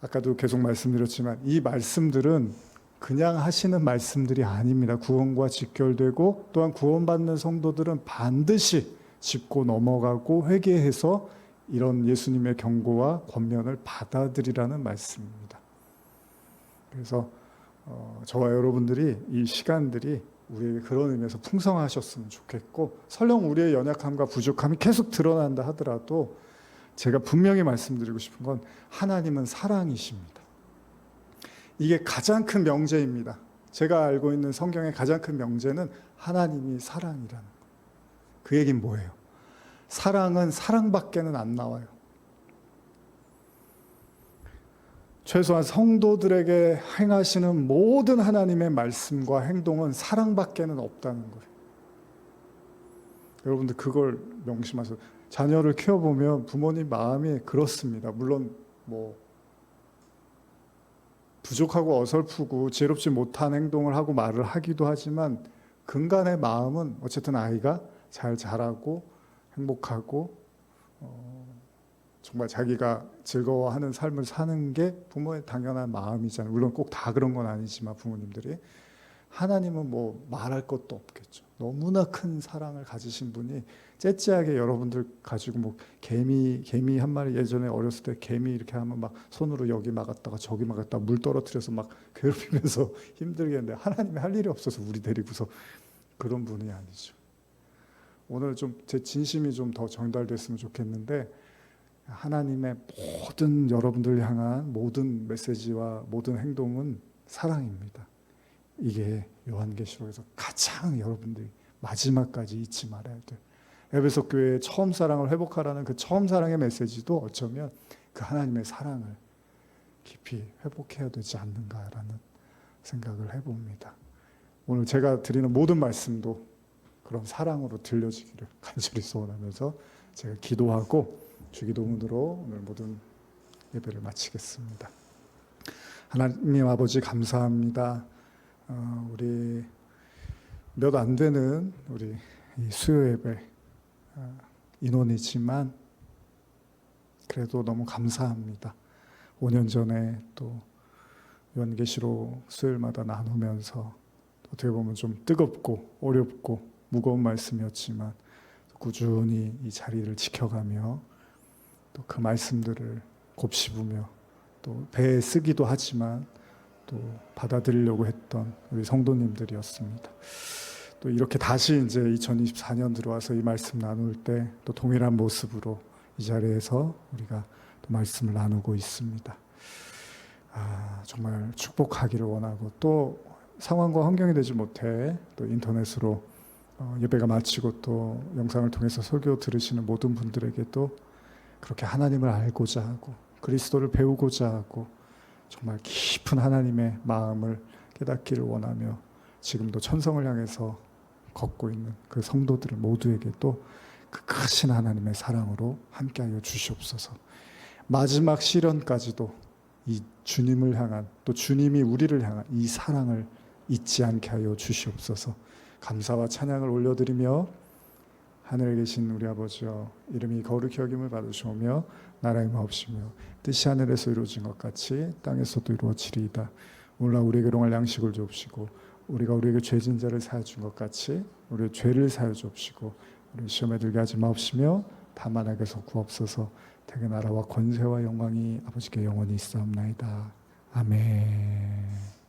아까도 계속 말씀드렸지만 이 말씀들은 그냥 하시는 말씀들이 아닙니다. 구원과 직결되고 또한 구원받는 성도들은 반드시 짚고 넘어가고 회개해서 이런 예수님의 경고와 권면을 받아들이라는 말씀입니다. 그래서 저와 여러분들이 이 시간들이 우리에게 그런 의미에서 풍성하셨으면 좋겠고, 설령 우리의 연약함과 부족함이 계속 드러난다 하더라도 제가 분명히 말씀드리고 싶은 건 하나님은 사랑이십니다. 이게 가장 큰 명제입니다. 제가 알고 있는 성경의 가장 큰 명제는 하나님이 사랑이라는 거예요. 그 얘기는 뭐예요? 사랑은 사랑밖에는 안 나와요. 최소한 성도들에게 행하시는 모든 하나님의 말씀과 행동은 사랑밖에는 없다는 거예요. 여러분들 그걸 명심하세요. 자녀를 키워보면 부모님 마음이 그렇습니다. 물론 부족하고 어설프고 지혜롭지 못한 행동을 하고 말을 하기도 하지만 근간의 마음은 어쨌든 아이가 잘 자라고 행복하고 정말 자기가 즐거워하는 삶을 사는 게 부모의 당연한 마음이잖아요. 물론 꼭 다 그런 건 아니지만 부모님들이. 하나님은 말할 것도 없겠죠. 너무나 큰 사랑을 가지신 분이 째째하게 여러분들 가지고 개미 한 마리, 예전에 어렸을 때 개미 이렇게 하면 막 손으로 여기 막았다가 저기 막았다가 물 떨어뜨려서 막 괴롭히면서 힘들게 했는데 하나님이 할 일이 없어서 우리 데리고서 그런 분이 아니죠. 오늘 좀 제 진심이 좀 더 전달됐으면 좋겠는데, 하나님의 모든 여러분들 향한 모든 메시지와 모든 행동은 사랑입니다. 이게 요한계시록에서 가장 여러분들이 마지막까지 잊지 말아야 돼요. 에베소 교회의 처음 사랑을 회복하라는 그 처음 사랑의 메시지도 어쩌면 그 하나님의 사랑을 깊이 회복해야 되지 않는가라는 생각을 해봅니다. 오늘 제가 드리는 모든 말씀도 그런 사랑으로 들려지기를 간절히 소원하면서 제가 기도하고 주기도문으로 오늘 모든 예배를 마치겠습니다. 하나님 아버지 감사합니다. 우리 몇 안 되는 우리 이 수요 예배 인원이지만 그래도 너무 감사합니다. 5년 전에 또 요한계시록 수요일마다 나누면서 어떻게 보면 좀 뜨겁고 어렵고 무거운 말씀이었지만 꾸준히 이 자리를 지켜가며 또 그 말씀들을 곱씹으며 또 배에 쓰기도 하지만 또 받아들이려고 했던 우리 성도님들이었습니다. 또 이렇게 다시 이제 2024년 들어와서 이 말씀 나눌 때 또 동일한 모습으로 이 자리에서 우리가 또 말씀을 나누고 있습니다. 정말 축복하기를 원하고 또 상황과 환경이 되지 못해 또 인터넷으로 예배가 마치고 또 영상을 통해서 설교 들으시는 모든 분들에게도 그렇게 하나님을 알고자 하고 그리스도를 배우고자 하고 정말 깊은 하나님의 마음을 깨닫기를 원하며 지금도 천성을 향해서 걷고 있는 그 성도들 모두에게도 그 크신 하나님의 사랑으로 함께하여 주시옵소서. 마지막 시련까지도 이 주님을 향한 또 주님이 우리를 향한 이 사랑을 잊지 않게 하여 주시옵소서. 감사와 찬양을 올려드리며 하늘에 계신 우리 아버지여 이름이 거룩히 여김을 받으시오며 나라의 마옵시며 뜻이 하늘에서 이루어진 것 같이 땅에서도 이루어지리이다. 오늘날 우리에게 일용할 양식을 주옵시고 우리가 우리에게 죄진 자를 사하여 준 것 같이 우리의 죄를 사하여 주옵시고 우리 시험에 들게 하지 마옵시며 다만 악에서 구옵소서. 대개 나라와 권세와 영광이 아버지께 영원히 있사옵나이다. 아멘.